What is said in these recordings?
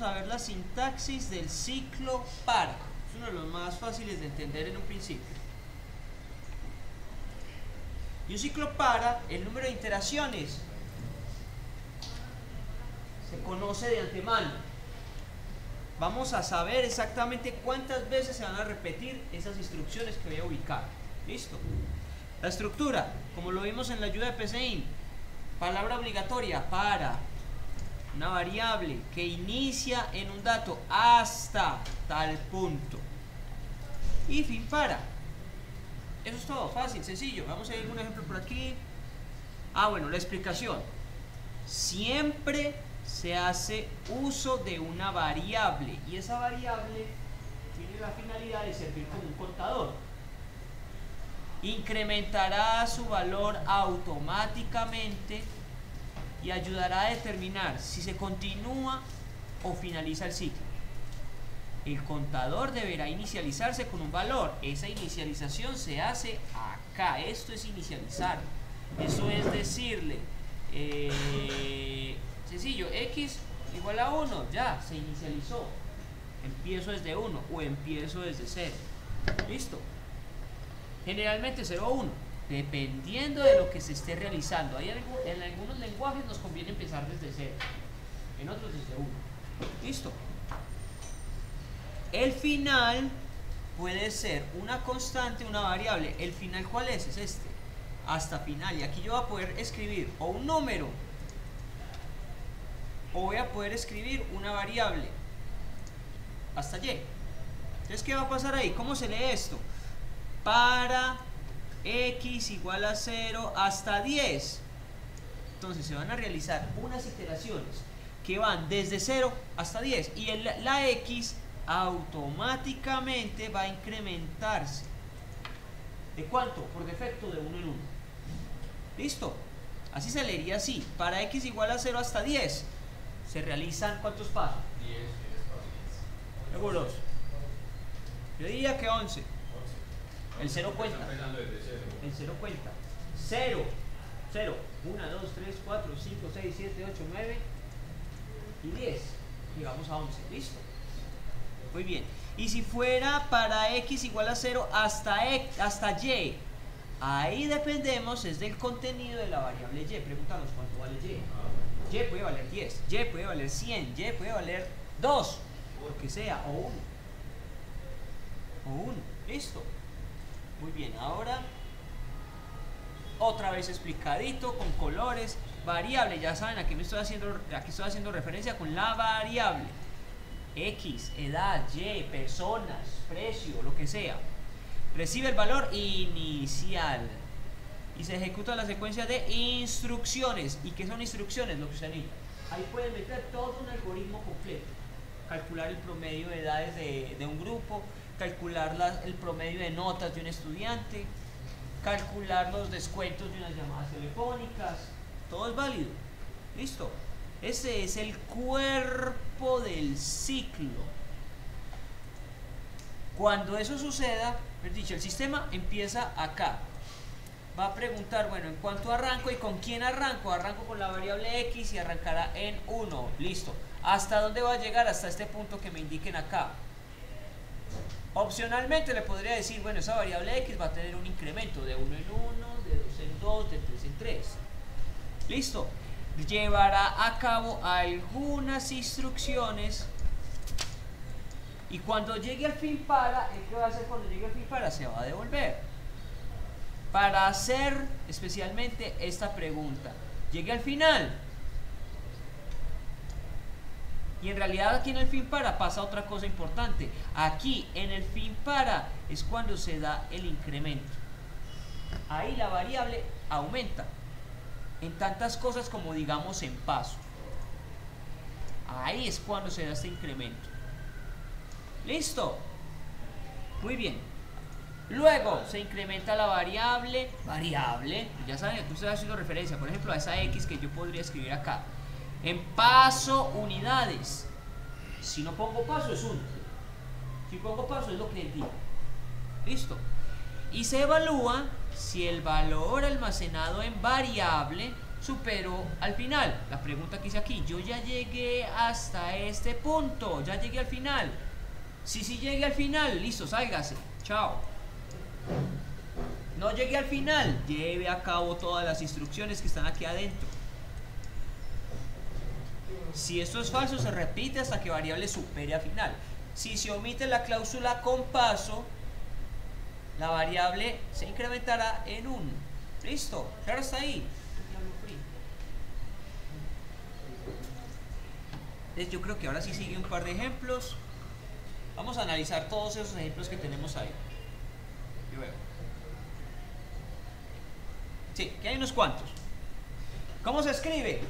vamos a ver la sintaxis del ciclo para. Es uno de los más fáciles de entender en un principio. Y un ciclo para, el número de iteraciones se conoce de antemano. Vamos a saber exactamente cuántas veces se van a repetir esas instrucciones que voy a ubicar. ¿Listo? La estructura, como lo vimos en la ayuda de PCIN, palabra obligatoria para una variable que inicia en un dato hasta tal punto. Y fin para. Eso es todo, fácil, sencillo. Vamos a ir un ejemplo por aquí. Bueno, la explicación. Siempre se hace uso de una variable y esa variable tiene la finalidad de servir como un contador. Incrementará su valor automáticamente y ayudará a determinar si se continúa o finaliza el ciclo. El contador deberá inicializarse con un valor. Esa inicialización se hace acá. Esto es inicializar. Eso es decirle, sencillo, x igual a 1, ya, se inicializó. Empiezo desde 1 o empiezo desde 0. ¿Listo? Generalmente 0 o 1, dependiendo de lo que se esté realizando. En algunos lenguajes nos conviene empezar desde 0, en otros desde 1. ¿Listo? El final puede ser una constante, una variable. ¿El final cuál es? Es este. Hasta final. Y aquí yo voy a poder escribir o un número o voy a poder escribir una variable hasta y. Entonces, ¿qué va a pasar ahí? ¿Cómo se lee esto? Para x igual a 0 hasta 10. Entonces se van a realizar unas iteraciones que van desde 0 hasta 10 y la x automáticamente va a incrementarse. ¿De cuánto? Por defecto de 1 en 1. ¿Listo? Así se leería así. Para x igual a 0 hasta 10 se realizan ¿cuántos pasos? 10. ¿Seguros? Yo diría que 11. El 0 cuenta. El 0 cuenta. 0. 0. 1, 2, 3, 4, 5, 6, 7, 8, 9 y 10. Llegamos a 11. ¿Listo? Muy bien. Y si fuera para x igual a 0 hasta y, ahí dependemos es del contenido de la variable y. Pregúntanos cuánto vale y. Y puede valer 10, y puede valer 100, y puede valer 2, lo que sea, o 1. O 1. Listo. Muy bien, ahora otra vez explicadito con colores. Variable, ya saben, aquí estoy haciendo referencia con la variable. X, edad, Y, personas, precio, lo que sea. Recibe el valor inicial y se ejecuta la secuencia de instrucciones. ¿Y qué son instrucciones? Lo que usted necesita. Ahí pueden meter todo un algoritmo completo. Calcular el promedio de edades de un grupo, calcular el promedio de notas de un estudiante, calcular los descuentos de unas llamadas telefónicas. Todo es válido. ¿Listo? Ese es el cuerpo del ciclo. Cuando eso suceda, es dicho, el sistema empieza acá. Va a preguntar, bueno, ¿en cuánto arranco y con quién arranco? Arranco con la variable x y arrancará en 1. Listo. ¿Hasta dónde va a llegar? Hasta este punto que me indiquen acá. Opcionalmente le podría decir, bueno, esa variable x va a tener un incremento de 1 en 1, de 2 en 2, de 3 en 3. Listo. Llevará a cabo algunas instrucciones y cuando llegue al fin para, ¿qué va a hacer cuando llegue al fin para? Se va a devolver. Para hacer especialmente esta pregunta. Llegué al final. Y en realidad aquí en el fin para pasa otra cosa importante. Aquí en el fin para es cuando se da el incremento. Ahí la variable aumenta. En tantas cosas como digamos en paso. Ahí es cuando se da este incremento. ¿Listo? Muy bien. Luego se incrementa la variable. Ya saben, aquí estoy haciendo referencia, por ejemplo, a esa x que yo podría escribir acá. En paso unidades. Si no pongo paso es 1. Si pongo paso es lo que digo. ¿Listo? Y se evalúa si el valor almacenado en variable supero al final. La pregunta que hice aquí, yo ya llegué hasta este punto, ya llegué al final. Si sí llegué al final, listo, sálgase, chao. No llegué al final, lleve a cabo todas las instrucciones que están aquí adentro. Si esto es falso, se repite hasta que variable supere a final. Si se omite la cláusula con paso, la variable se incrementará en 1. Listo, claro, está ahí. Entonces yo creo que ahora sí sigue un par de ejemplos. Vamos a analizar todos esos ejemplos que tenemos ahí. Yo veo. Sí, que hay unos cuantos. ¿Cómo se escribe?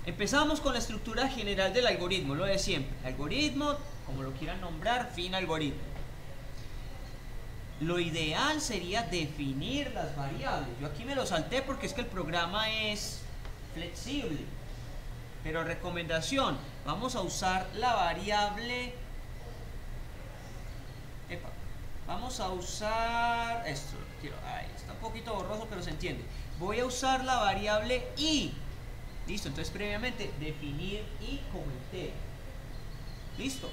Empezamos con la estructura general del algoritmo, lo de siempre. Algoritmo, como lo quieran nombrar, fin algoritmo. Lo ideal sería definir las variables. Yo aquí me lo salté porque es que el programa es flexible. Pero recomendación, vamos a usar la variable. Vamos a usar esto. Ahí está un poquito borroso, pero se entiende. Voy a usar la variable i. Listo, entonces previamente definir i como entero. Listo.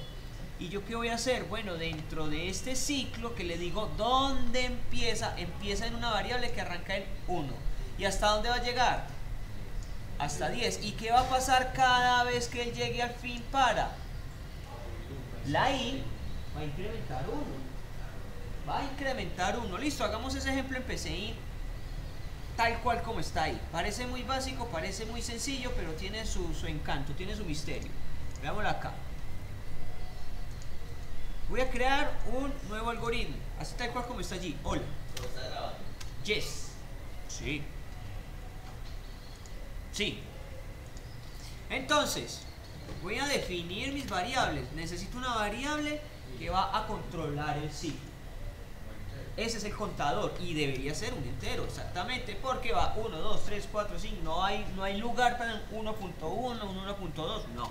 ¿Y yo qué voy a hacer? Bueno, dentro de este ciclo que le digo dónde empieza, empieza en una variable que arranca en 1. ¿Y hasta dónde va a llegar? Hasta 10. ¿Y qué va a pasar cada vez que él llegue al fin para? La i va a incrementar 1. Va a incrementar 1. Listo, hagamos ese ejemplo en PCI tal cual como está ahí. Parece muy básico, parece muy sencillo, pero tiene su encanto, tiene su misterio. Veámoslo acá. Voy a crear un nuevo algoritmo, así tal cual como está allí. Hola. ¿Todo está grabando? Yes. Sí. Sí. Entonces, voy a definir mis variables. Necesito una variable que va a controlar el ciclo. Ese es el contador y debería ser un entero, exactamente, porque va 1, 2, 3, 4, 5. No hay lugar para un 1.1, un 1.2, no.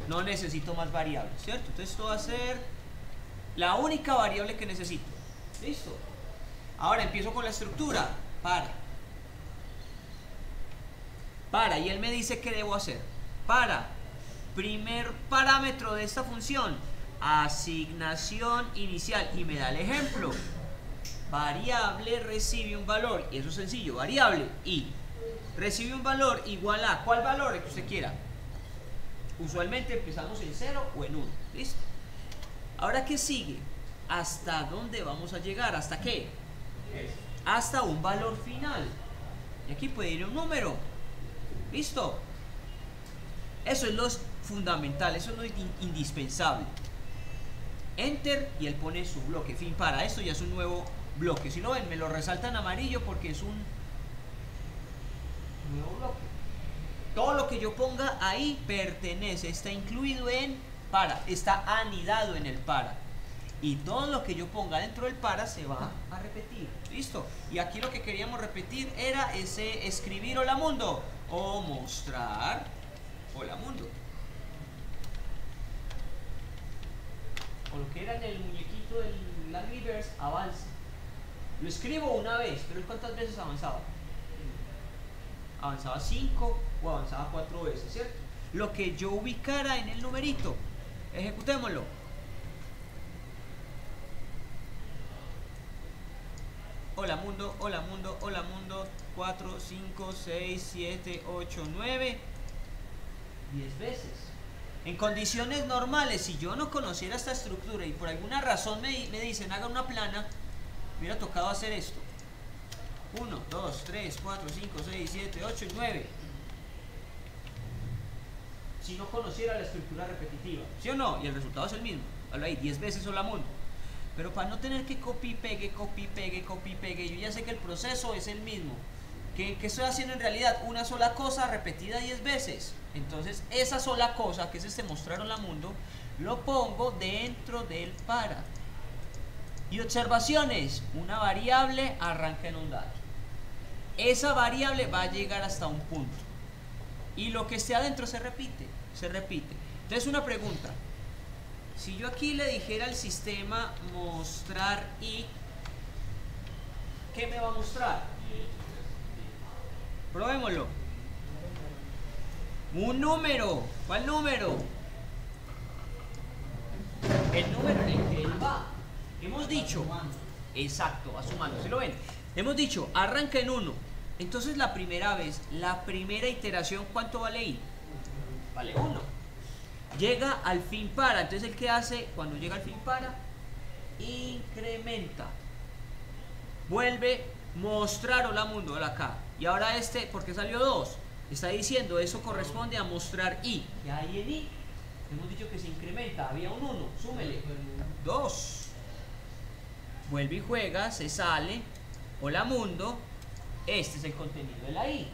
No necesito más variables, ¿cierto? Entonces esto va a ser la única variable que necesito. Listo. Ahora empiezo con la estructura. Para, y él me dice qué debo hacer. Para, primer parámetro de esta función, asignación inicial, y me da el ejemplo. Variable recibe un valor, y eso es sencillo, variable y recibe un valor igual a, ¿cuál valor? El que usted quiera. Usualmente empezamos en 0 o en 1. ¿Listo? Ahora, ¿qué sigue? ¿Hasta dónde vamos a llegar? ¿Hasta qué? Hasta un valor final. Y aquí puede ir un número. ¿Listo? Eso es lo fundamental, eso es lo indispensable. Enter y él pone su bloque. Fin para. Esto ya es un nuevo bloque. Si lo ven, me lo resalta en amarillo porque es un nuevo bloque. Todo lo que yo ponga ahí pertenece, está incluido en para, está anidado en el para. Y todo lo que yo ponga dentro del para se va a repetir. ¿Listo? Y aquí lo que queríamos repetir era ese escribir hola mundo o mostrar hola mundo. O lo que era en el muñequito del Angry Birds, avanza. Lo escribo una vez, pero ¿cuántas veces avanzaba? Avanzaba 5 o avanzaba 4 veces, ¿cierto? Lo que yo ubicara en el numerito. Ejecutémoslo. Hola mundo, hola mundo, hola mundo. 4, 5, 6, 7, 8, 9. 10 veces. En condiciones normales, si yo no conociera esta estructura y por alguna razón me dicen haga una plana, me hubiera tocado hacer esto. 1, 2, 3, 4, 5, 6, 7, 8 y 9. Si no conociera la estructura repetitiva, ¿sí o no? Y el resultado es el mismo. Hablo ahí, 10 veces hola mundo. Pero para no tener que copy, pegue, yo ya sé que el proceso es el mismo. ¿Qué estoy haciendo en realidad? Una sola cosa repetida 10 veces. Entonces, esa sola cosa, que es este mostrar hola mundo, lo pongo dentro del para. Y observaciones, una variable arranca en un dato. Esa variable va a llegar hasta un punto. Y lo que esté adentro se repite. Entonces, una pregunta. Si yo aquí le dijera al sistema mostrar y, ¿qué me va a mostrar? Probémoslo. Un número. ¿Cuál número? El número en el que él va. Hemos dicho. Exacto, va sumando. ¿Sí lo ven? Hemos dicho, arranca en 1. Entonces la primera vez, la primera iteración, ¿cuánto vale i? Vale 1. Llega al fin para. Entonces el que hace cuando llega al fin para, incrementa. Vuelve mostrar hola mundo, hola acá. Y ahora este, ¿por qué salió 2? Está diciendo, eso corresponde a mostrar i. ¿Qué hay en i? Hemos dicho que se incrementa, había un 1, súmele. 2. Vuelve y juega, se sale. Hola mundo, este es el contenido de la i.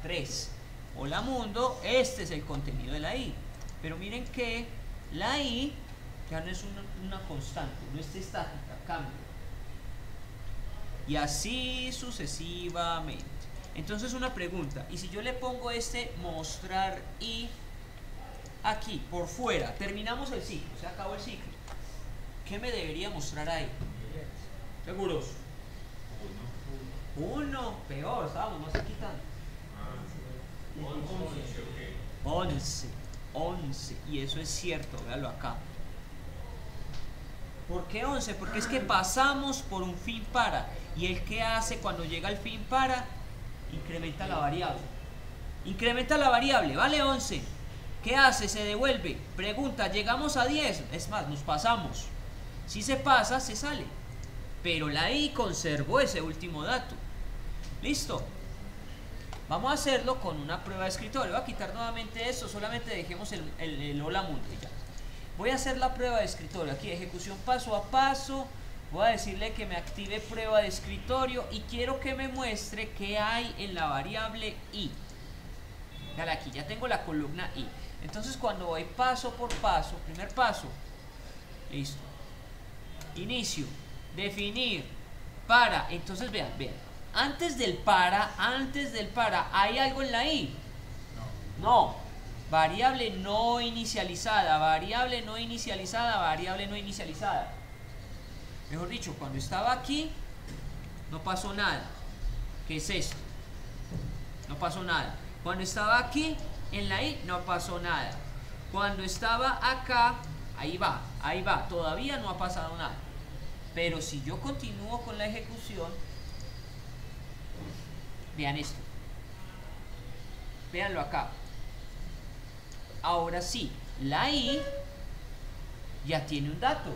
3. Hola mundo, este es el contenido de la i. Pero miren que la i ya no es una constante, no está estática, cambia. Y así sucesivamente. Entonces una pregunta, y si yo le pongo este mostrar i aquí, por fuera, terminamos el ciclo, se acabó el ciclo, ¿qué me debería mostrar ahí? ¿Seguros? 1, peor, estábamos más quitando. 11, y eso es cierto, véalo acá. ¿Por qué 11? Porque es que pasamos por un fin para, y el que hace cuando llega al fin para, incrementa la variable. Incrementa la variable, vale 11. ¿Qué hace? Se devuelve. Pregunta, ¿llegamos a 10? Es más, nos pasamos. Si se pasa, se sale. Pero la i conservó ese último dato. ¿Listo? Vamos a hacerlo con una prueba de escritorio. Voy a quitar nuevamente esto, solamente dejemos el hola mundo y ya. Voy a hacer la prueba de escritorio. Aquí, ejecución paso a paso. Voy a decirle que me active prueba de escritorio y quiero que me muestre qué hay en la variable i. Dale aquí, ya tengo la columna i. Entonces cuando voy paso por paso, primer paso, listo. Inicio, definir, para. Entonces vean, antes del para, ¿hay algo en la i? No. Variable no inicializada, variable no inicializada, variable no inicializada. Mejor dicho, cuando estaba aquí, no pasó nada. ¿Qué es esto? No pasó nada. Cuando estaba aquí, en la i, no pasó nada. Cuando estaba acá, ahí va. Todavía no ha pasado nada. Pero si yo continúo con la ejecución, vean esto. Véanlo acá. Ahora sí, la i ya tiene un dato.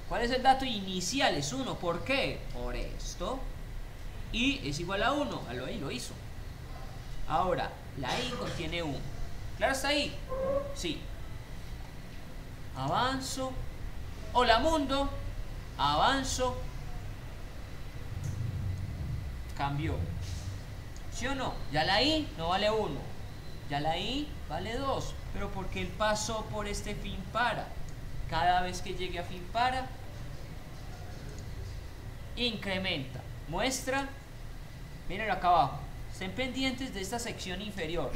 ¿Cuál es el dato inicial? Es 1. ¿Por qué? Por esto. I es igual a 1. Ahí lo hizo. Ahora, la i contiene 1. ¿Claro hasta ahí? Sí. Avanzo. Hola mundo. Avanzo. Cambió. ¿Sí o no? Ya la i no vale 1. Ya la i vale 2. Pero porque él pasó por este fin para. Cada vez que llegue a fin para, incrementa. Muestra. Mírenlo acá abajo. Estén pendientes de esta sección inferior.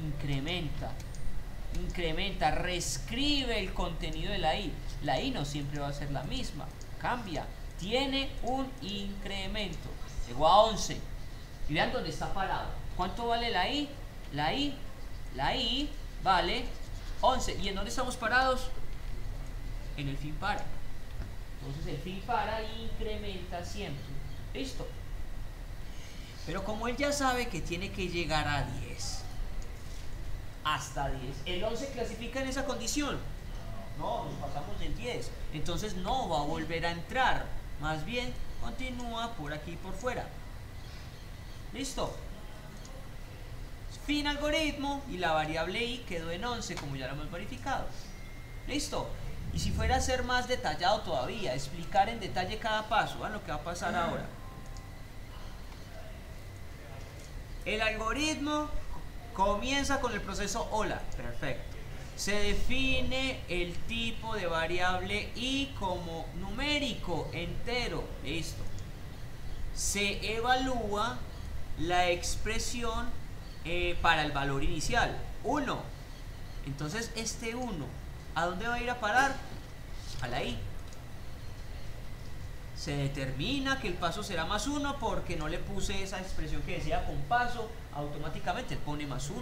Incrementa, reescribe el contenido de la i. La i no siempre va a ser la misma, cambia, tiene un incremento. Llegó a 11. Y vean dónde está parado. ¿Cuánto vale la i? La i vale 11. ¿Y en dónde estamos parados? En el fin para. Entonces el fin para incrementa siempre. ¿Listo? Pero como él ya sabe que tiene que llegar a 10, hasta 10, ¿el 11 clasifica en esa condición? No, nos pasamos en 10. Entonces no va a volver a entrar. Más bien continúa por aquí por fuera. ¿Listo? Fin algoritmo y la variable i quedó en 11 como ya lo hemos verificado. ¿Listo? Y si fuera a ser más detallado todavía, explicar en detalle cada paso, vean lo que va a pasar ahora. El algoritmo comienza con el proceso hola, perfecto. Se define el tipo de variable i como numérico, entero, listo. Se evalúa la expresión para el valor inicial, 1. Entonces este 1, ¿a dónde va a ir a parar? A la i. se determina que el paso será más 1 porque no le puse esa expresión que decía con paso, automáticamente él pone más 1.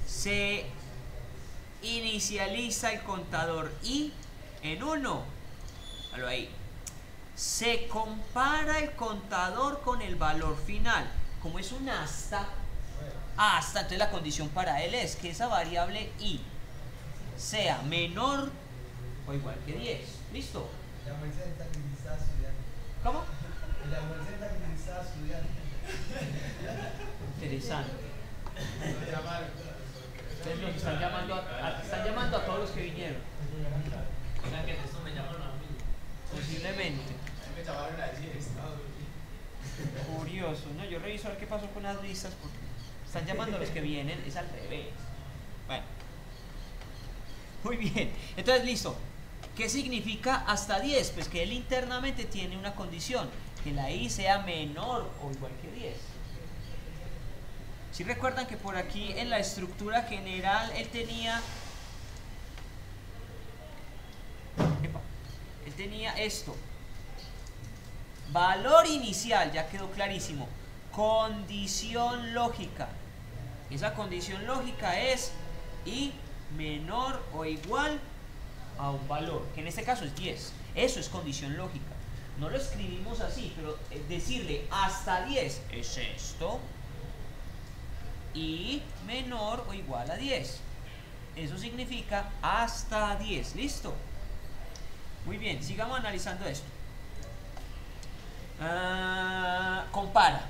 Se inicializa el contador I en 1. Hágalo ahí. Se compara el contador con el valor final. Como es un hasta, entonces la condición para él es que esa variable I sea menor o igual que 10. ¿Listo? ¿Cómo? Interesante. Ustedes los están llamando a todos los que vinieron. Oigan, que esto me llaman a mí. Posiblemente. Me llamaron a decir estado. Curioso, ¿no? Yo reviso a ver qué pasó con las listas porque están llamando a los que vienen, es al revés. Bueno. Muy bien. Entonces, listo. ¿Qué significa hasta 10? Pues que él internamente tiene una condición, que la I sea menor o igual que 10. Si recuerdan que por aquí en la estructura general él tenía esto. Valor inicial, ya quedó clarísimo. Condición lógica. Esa condición lógica es I menor o igual a un valor, que en este caso es 10. Eso es condición lógica. No lo escribimos así, pero decirle hasta 10 es esto. Y menor o igual a 10. Eso significa hasta 10. ¿Listo? Muy bien, sigamos analizando esto. Compara.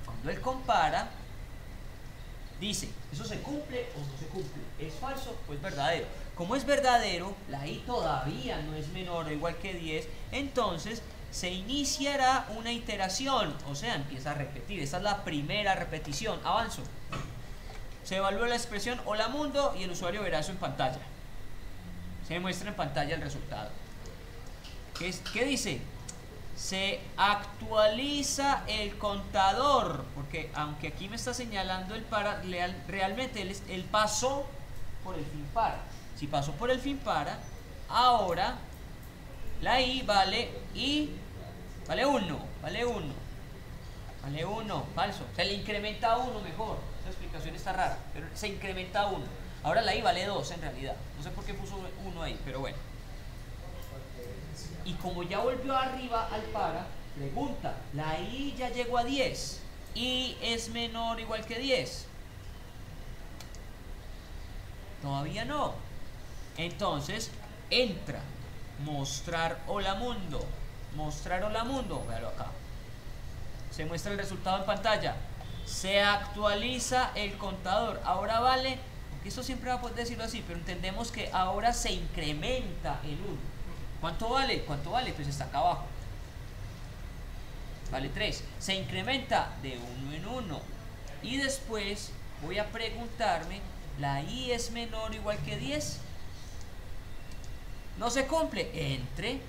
Cuando él compara, dice, ¿eso se cumple o no se cumple? ¿Es falso o es verdadero? Como es verdadero, la I todavía no es menor o igual que 10, entonces se iniciará una iteración, o sea, empieza a repetir. Esta es la primera repetición. Avanzo. Se evalúa la expresión hola mundo y el usuario verá eso en pantalla. Se muestra en pantalla el resultado. ¿Qué dice? Se actualiza el contador, porque aunque aquí me está señalando el para, realmente él pasó por el fin para. Si pasó por el fin para, ahora la I vale 1, falso. Se le incrementa 1 mejor. Esa explicación está rara, pero se incrementa 1. Ahora la I vale 2 en realidad. No sé por qué puso 1 ahí, pero bueno. Y como ya volvió arriba al para, pregunta, la I ya llegó a 10. ¿I es menor o igual que 10? Todavía no. Entonces, entra. Mostrar hola mundo. Véalo acá. Se muestra el resultado en pantalla. Se actualiza el contador. Ahora vale, aunque esto siempre va a poder decirlo así, pero entendemos que ahora se incrementa el 1. ¿Cuánto vale? Pues está acá abajo. Vale 3. Se incrementa de 1 en 1. Y después voy a preguntarme, ¿la I es menor o igual que 10? No se cumple. Entre,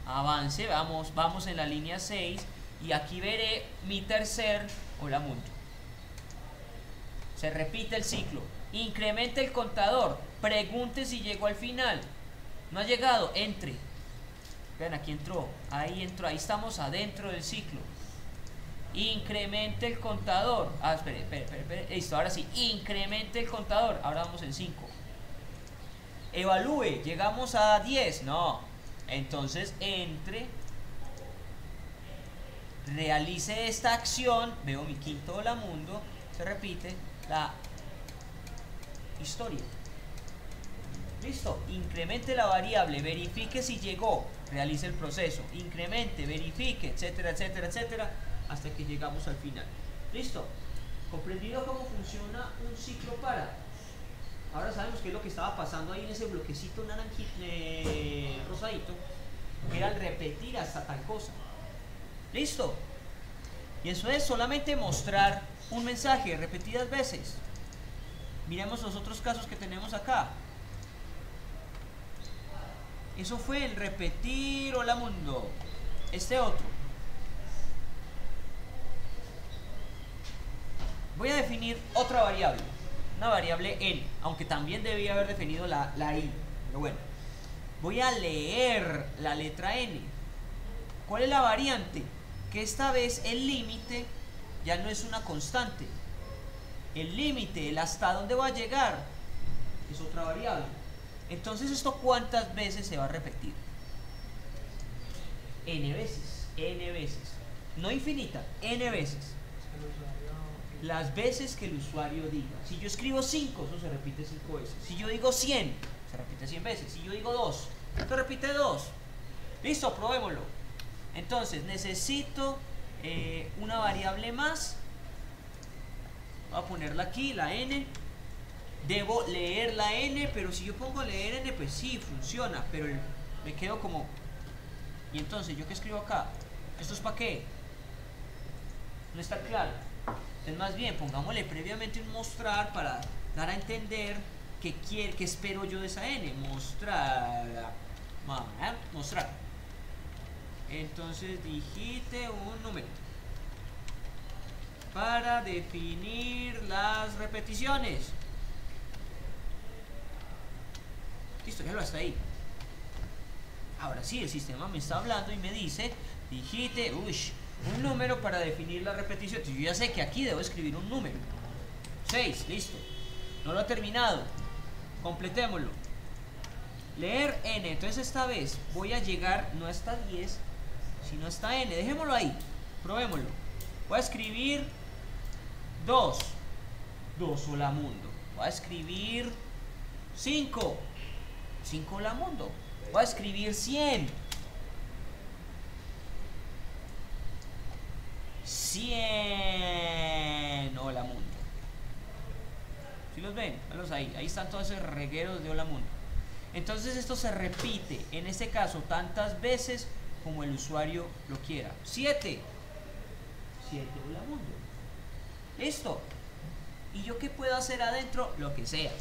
avance, vamos en la línea 6 y aquí veré mi tercer hola mundo. Se repite el ciclo. Incrementa el contador. Pregunte si llegó al final. No ha llegado. Entre. Vean, aquí entró. Ahí estamos adentro del ciclo. Incremente el contador. Espere. Listo, ahora sí. Incremente el contador. Ahora vamos en 5. Evalúe. Llegamos a 10. No. Entonces, entre. Realice esta acción. Veo mi quinto hola mundo. Se repite la historia. Listo. Incremente la variable. Verifique si llegó. Realice el proceso. Incremente, verifique, etcétera, hasta que llegamos al final. ¿Listo? ¿Comprendido cómo funciona un ciclo para? Ahora sabemos qué es lo que estaba pasando ahí en ese bloquecito rosadito, que era el repetir hasta tal cosa. ¿Listo? Y eso es solamente mostrar un mensaje repetidas veces. Miremos los otros casos que tenemos acá. Eso fue el repetir hola mundo. Este otro. Voy a definir otra variable. Una variable n, aunque también debía haber definido la i. Pero bueno. voy a leer la letra n. ¿Cuál es la variante? Que esta vez el límite ya no es una constante. El límite, el hasta dónde va a llegar, es otra variable. Entonces, ¿esto cuántas veces se va a repetir? N veces, n veces. No infinita, n veces. Las veces que el usuario diga. Si yo escribo 5, eso se repite 5 veces. Si yo digo 100, se repite 100 veces. Si yo digo 2, se repite 2. Listo, probémoslo. Entonces, necesito una variable más. Voy a ponerla aquí, la n. Debo leer la n, pero si yo pongo leer n, pues sí, funciona. Pero me quedo como... Y entonces, ¿yo qué escribo acá? ¿Esto es para qué? No está claro. Entonces, más bien, pongámosle previamente un mostrar para dar a entender qué espero yo de esa n. Mostrar. Mostrar. Entonces, digite un número para definir las repeticiones. Listo, ya lo hasta ahí. Ahora sí, el sistema me está hablando y me dice, digite un número para definir la repetición. Yo ya sé que aquí debo escribir un número. 6, listo. No lo he terminado. Completémoslo. Leer n. Entonces esta vez voy a llegar no hasta 10, sino hasta n. Dejémoslo ahí. Probémoslo. Voy a escribir 2. 2 hola mundo. Voy a escribir 5. 5 hola mundo. Voy a escribir 100. 100 hola mundo. ¿Sí los ven? Velos ahí. Ahí están todos esos regueros de hola mundo. Entonces esto se repite, en este caso, tantas veces como el usuario lo quiera. 7. 7 hola mundo. Listo. ¿Y yo qué puedo hacer adentro? Lo que sea.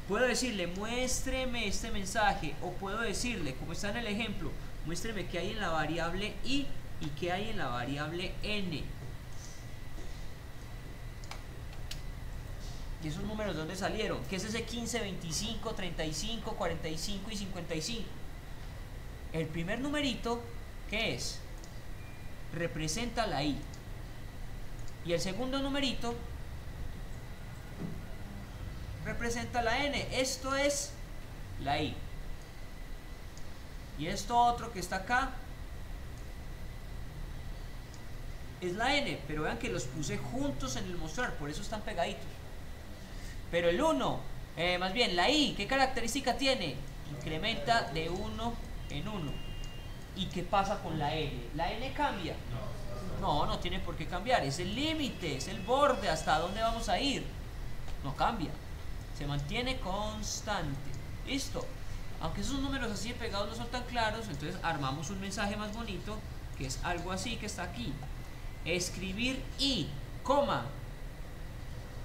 Puedo decirle, muéstreme este mensaje. O puedo decirle, como está en el ejemplo, muéstreme qué hay en la variable i y qué hay en la variable n. ¿Y esos números de dónde salieron? ¿Qué es ese 15, 25, 35, 45 y 55? El primer numerito, ¿qué es? Representa la i. Y el segundo numerito representa la n. Esto es la i. Y esto otro que está acá es la n. Pero vean que los puse juntos en el mostrar, por eso están pegaditos. Pero el 1, más bien la i, ¿qué característica tiene? Incrementa de 1 en 1. ¿Y qué pasa con la n? ¿La n cambia? No, no tiene por qué cambiar. Es el límite, es el borde, hasta dónde vamos a ir. No cambia. Se mantiene constante. Listo. Aunque esos números así pegados no son tan claros, entonces armamos un mensaje más bonito, que es algo así que está aquí. Escribir i, coma,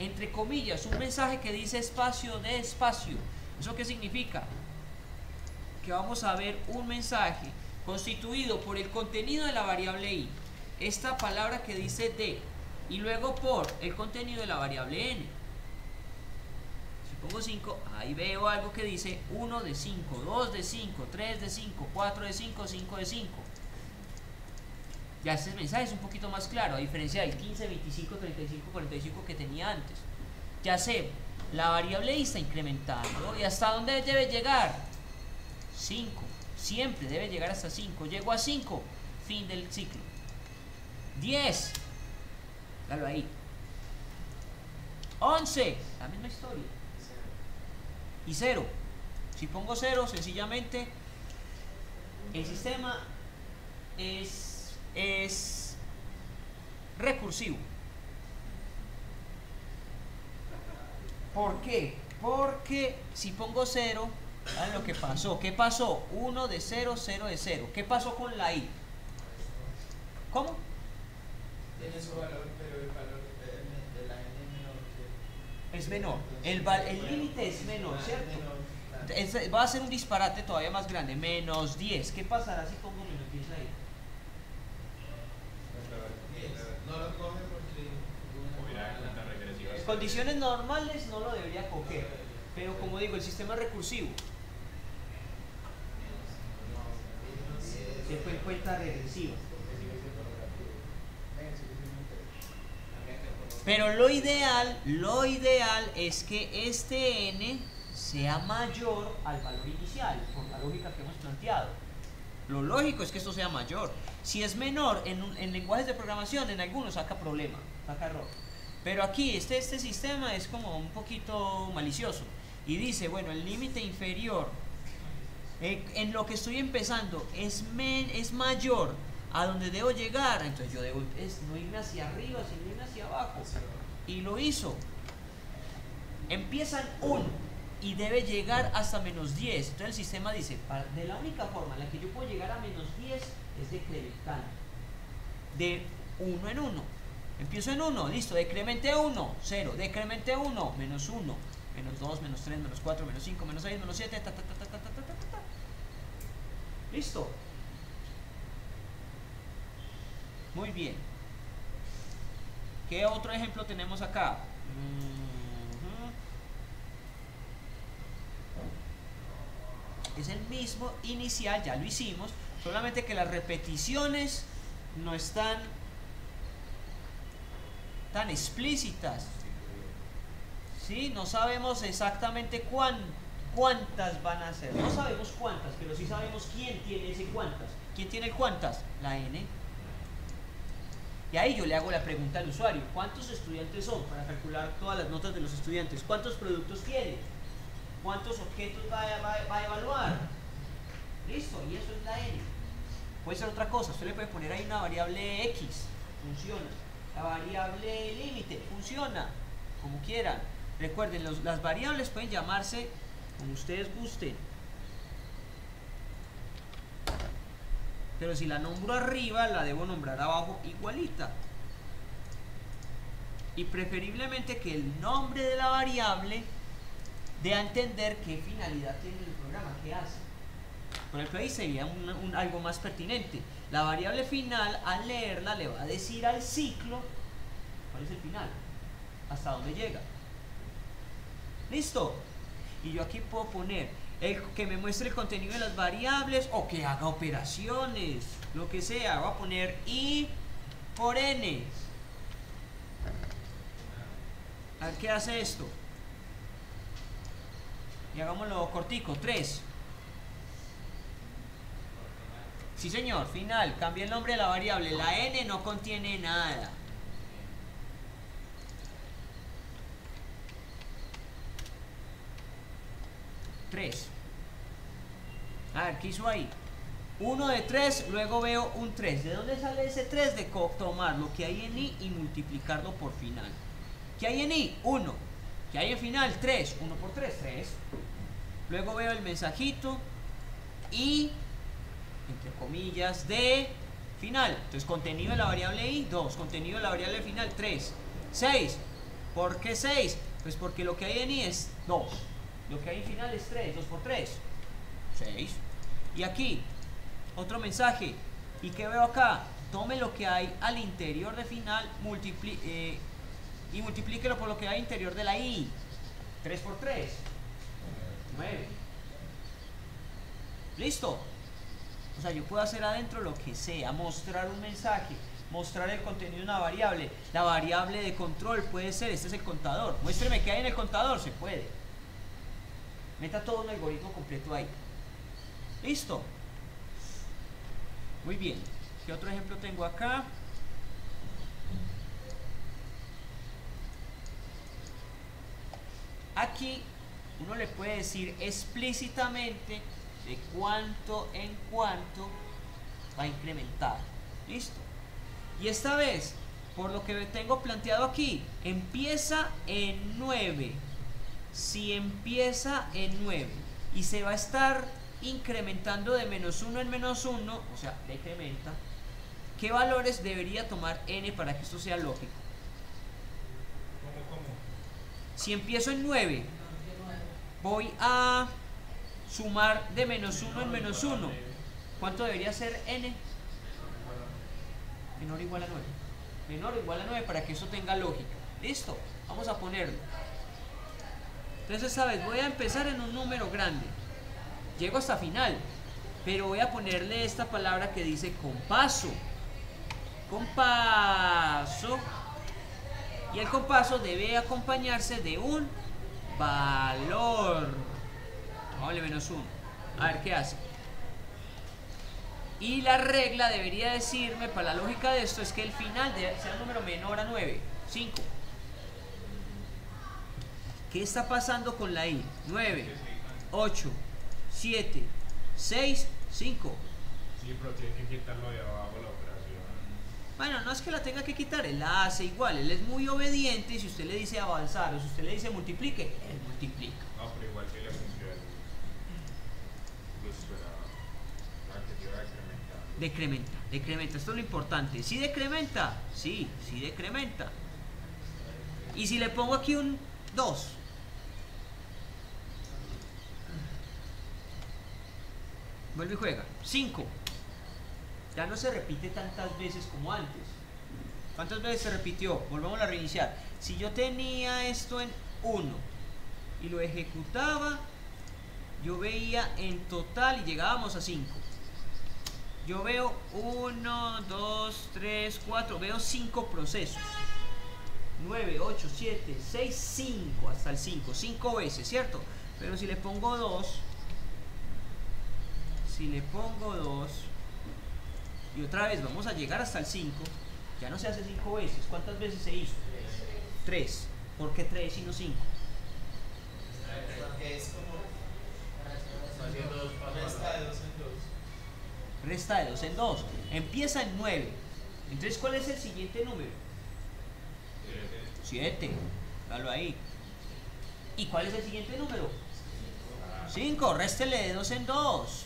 entre comillas, un mensaje que dice espacio de espacio. ¿Eso qué significa? Que vamos a ver un mensaje constituido por el contenido de la variable i, esta palabra que dice d, y luego por el contenido de la variable n. Si pongo 5, ahí veo algo que dice 1 de 5, 2 de 5, 3 de 5, 4 de 5, 5 de 5. Ya este mensaje es un poquito más claro, a diferencia del 15, 25, 35, 45 que tenía antes. Ya sé, la variable i está incrementando. ¿Y hasta dónde debe llegar? 5. Siempre debe llegar hasta 5. Llego a 5, fin del ciclo. 10. Dalo ahí. 11. La misma historia. Y 0. Si pongo 0, sencillamente el sistema es recursivo. ¿Por qué? Porque si pongo 0, vean lo que pasó. ¿Qué pasó? 1 de 0, 0 de 0. ¿Qué pasó con la i? ¿Cómo? Tiene su valor, pero el valor de la n es menor. Es menor. El límite es menor, ¿cierto? Va a ser un disparate todavía más grande. Menos 10. ¿Qué pasará si pongo menos 10 ahí? No lo coge porque En condiciones normales no lo debería coger, pero como digo, el sistema es recursivo. Se fue en cuenta regresiva. Pero lo ideal es que este n sea mayor al valor inicial, por la lógica que hemos planteado. Lo lógico es que esto sea mayor. Si es menor en lenguajes de programación, en algunos saca problema, saca error. Pero aquí este sistema es como un poquito malicioso. Y dice, bueno, el límite inferior en lo que estoy empezando es mayor a donde debo llegar. Entonces yo debo no irme hacia arriba, sino irme hacia abajo. Y lo hizo. Empieza en 1 y debe llegar hasta menos 10. Entonces el sistema dice, de la única forma en la que yo puedo llegar a menos 10 es decrementando. De 1 en 1. Empiezo en 1, listo, decrementé 1, 0, decrementé 1, menos 1, menos 2, menos 3, menos 4, menos 5, menos 6, menos 7, listo. Muy bien. ¿Qué otro ejemplo tenemos acá? Es el mismo inicial, ya lo hicimos, solamente que las repeticiones no están tan explícitas. ¿Sí? No sabemos exactamente cuántas van a ser. No sabemos cuántas, pero sí sabemos quién tiene ese cuántas. ¿Quién tiene el cuántas? La n. Y ahí yo le hago la pregunta al usuario: ¿cuántos estudiantes son? Para calcular todas las notas de los estudiantes. ¿Cuántos productos tiene? ¿Cuántos objetos va a evaluar? Listo, y eso es la n. Puede ser otra cosa. Usted le puede poner ahí una variable x. Funciona. La variable límite. Funciona. Como quieran. Recuerden, las variables pueden llamarse como ustedes gusten. Pero si la nombro arriba, la debo nombrar abajo igualita. Y preferiblemente que el nombre de la variable dé a entender qué finalidad tiene el programa, qué hace. Por ejemplo, ahí sería algo más pertinente. La variable final, al leerla, le va a decir al ciclo cuál es el final, hasta dónde llega. ¿Listo? Y yo aquí puedo poner que me muestre el contenido de las variables o que haga operaciones, lo que sea. Voy a poner i por n. A ver qué hace esto. Y hagámoslo cortico, 3. Sí señor, final, cambia el nombre de la variable. La n no contiene nada. A ver, ¿qué hizo ahí? 1 de 3, luego veo un 3. ¿De dónde sale ese 3? De tomar lo que hay en i y multiplicarlo por final. ¿Qué hay en i? 1. ¿Qué hay en final? 3. 1 por 3, 3. Luego veo el mensajito y, entre comillas, de final. Entonces, contenido de la variable i, 2. Contenido de la variable final, 3. 6. ¿Por qué 6? Pues porque lo que hay en i es 2. Lo que hay en final es 3. 2 por 3. 6. Y aquí, otro mensaje. ¿Y qué veo acá? Tome lo que hay al interior de final y multiplíquelo por lo que hay al interior de la i. 3 por 3. 9. ¿Listo? O sea, yo puedo hacer adentro lo que sea. Mostrar un mensaje. Mostrar el contenido de una variable. La variable de control puede ser, este es el contador. Muéstreme qué hay en el contador. Se puede. Meta todo un algoritmo completo ahí. ¿Listo? Muy bien. ¿Qué otro ejemplo tengo acá? Aquí uno le puede decir explícitamente de cuánto en cuánto va a incrementar. ¿Listo? Y esta vez, por lo que tengo planteado aquí, empieza en 9. Si empieza en 9 y se va a estar incrementando de menos 1 en menos 1, o sea, decrementa, ¿qué valores debería tomar n para que esto sea lógico? ¿Cómo? Si empiezo en 9, voy a sumar de menos 1 en menos 1. ¿Cuánto debería ser n? Menor o igual a 9. Menor o igual a 9 para que eso tenga lógica. ¿Listo? Vamos a ponerlo. Entonces esta vez voy a empezar en un número grande. Llego hasta final. pero voy a ponerle esta palabra que dice compaso. Compaso. Y el compaso debe acompañarse de un valor. Vamos a -1. A ver qué hace. Y la regla debería decirme, para la lógica de esto, es que el final debe ser un número menor a 9. 5. ¿Qué está pasando con la i? 9, 8, 7, 6, 5. Sí, pero tiene que quitarlo de abajo la operación. Bueno, no es que la tenga que quitar, él la hace igual, él es muy obediente y si usted le dice avanzar o si usted le dice multiplique, él multiplica. No, pero igual que le funciona. Lo esperaba. La que te iba a decrementar. Decrementa, decrementa, esto es lo importante. ¿Sí decrementa? Sí, sí decrementa. Y si le pongo aquí un 2. Vuelve y juega. 5. Ya no se repite tantas veces como antes. ¿Cuántas veces se repitió? Volvamos a reiniciar. Si yo tenía esto en 1 y lo ejecutaba, yo veía en total y llegábamos a 5. Yo veo 1, 2, 3, 4, veo 5 procesos. 9, 8, 7, 6, 5, hasta el 5. 5 veces, ¿cierto? Pero si le pongo 2, y otra vez vamos a llegar hasta el 5, ya no se hace 5 veces. ¿Cuántas veces se hizo? 3. ¿Por qué 3 y no 5? Porque es como Haciendo dos pasos. resta de 2 en 2. Resta de 2 en 2. Empieza en 9. Entonces, ¿cuál es el siguiente número? 7. Dalo ahí. ¿Y cuál es el siguiente número? 5. Réstele de 2 en 2.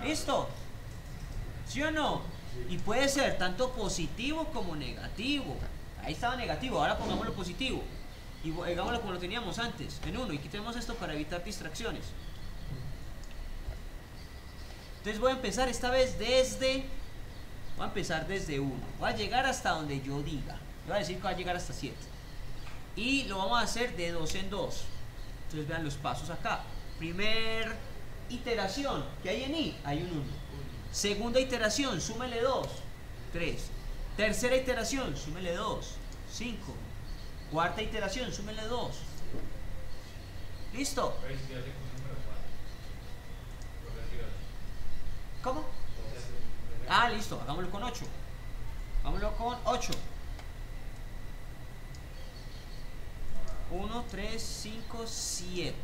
¿Listo? ¿Sí o no? Y puede ser tanto positivo como negativo. Ahí estaba negativo, ahora pongámoslo positivo. Y hagámoslo como lo teníamos antes, en 1. Y quitemos esto para evitar distracciones. Entonces voy a empezar esta vez desde... Voy a empezar desde 1. Voy a llegar hasta donde yo diga. Yo voy a decir que va a llegar hasta 7. Y lo vamos a hacer de 2 en 2. Entonces vean los pasos acá. Primer iteración, ¿qué hay en i? Hay un 1. Segunda iteración, súmele 2. 3. Tercera iteración, súmele 2. 5. Cuarta iteración, súmele 2. ¿Listo? ¿Cómo? Ah, listo, hagámoslo con 8. Hagámoslo con 8. 1, 3, 5, 7.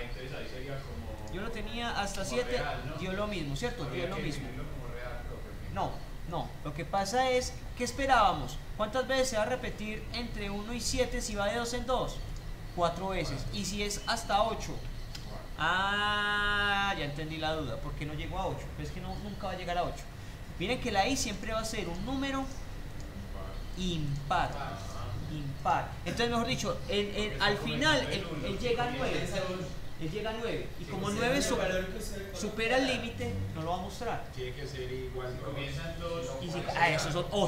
Entonces ahí sería como... Yo lo tenía hasta como 7, real, ¿no? dio lo mismo, ¿cierto? Dio lo mismo. Como real, profe. No, no. Lo que pasa es, ¿qué esperábamos? ¿Cuántas veces se va a repetir entre 1 y 7 si va de 2 en 2? 4 veces. ¿Y si es hasta 8? Ah, ya entendí la duda. ¿Por qué no llegó a 8? Pues es que no, nunca va a llegar a 8. Miren que la i siempre va a ser un número impar. Impar. Entonces, mejor dicho, al final él llega a 9. Él llega a 9. Y como 9 supera el límite, no lo va a mostrar. Tiene que ser igual. Comienzan dos. Y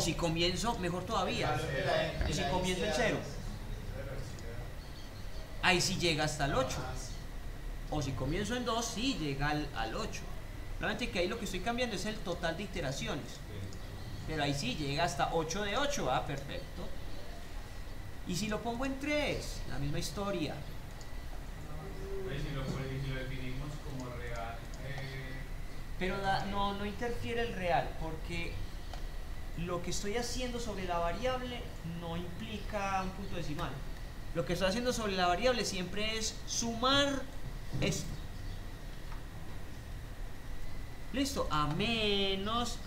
si comienzo, mejor todavía. Y si comienzo en 0, ahí sí llega hasta el 8. O si comienzo en 2, sí llega al 8. Solamente que ahí lo que estoy cambiando es el total de iteraciones. Pero ahí sí llega hasta 8 de 8. Ah, perfecto. Y si lo pongo en 3, la misma historia. Pues si lo definimos como real. Pero no interfiere el real, porque lo que estoy haciendo sobre la variable no implica un punto decimal. Lo que estoy haciendo sobre la variable siempre es sumar esto. Listo, a menos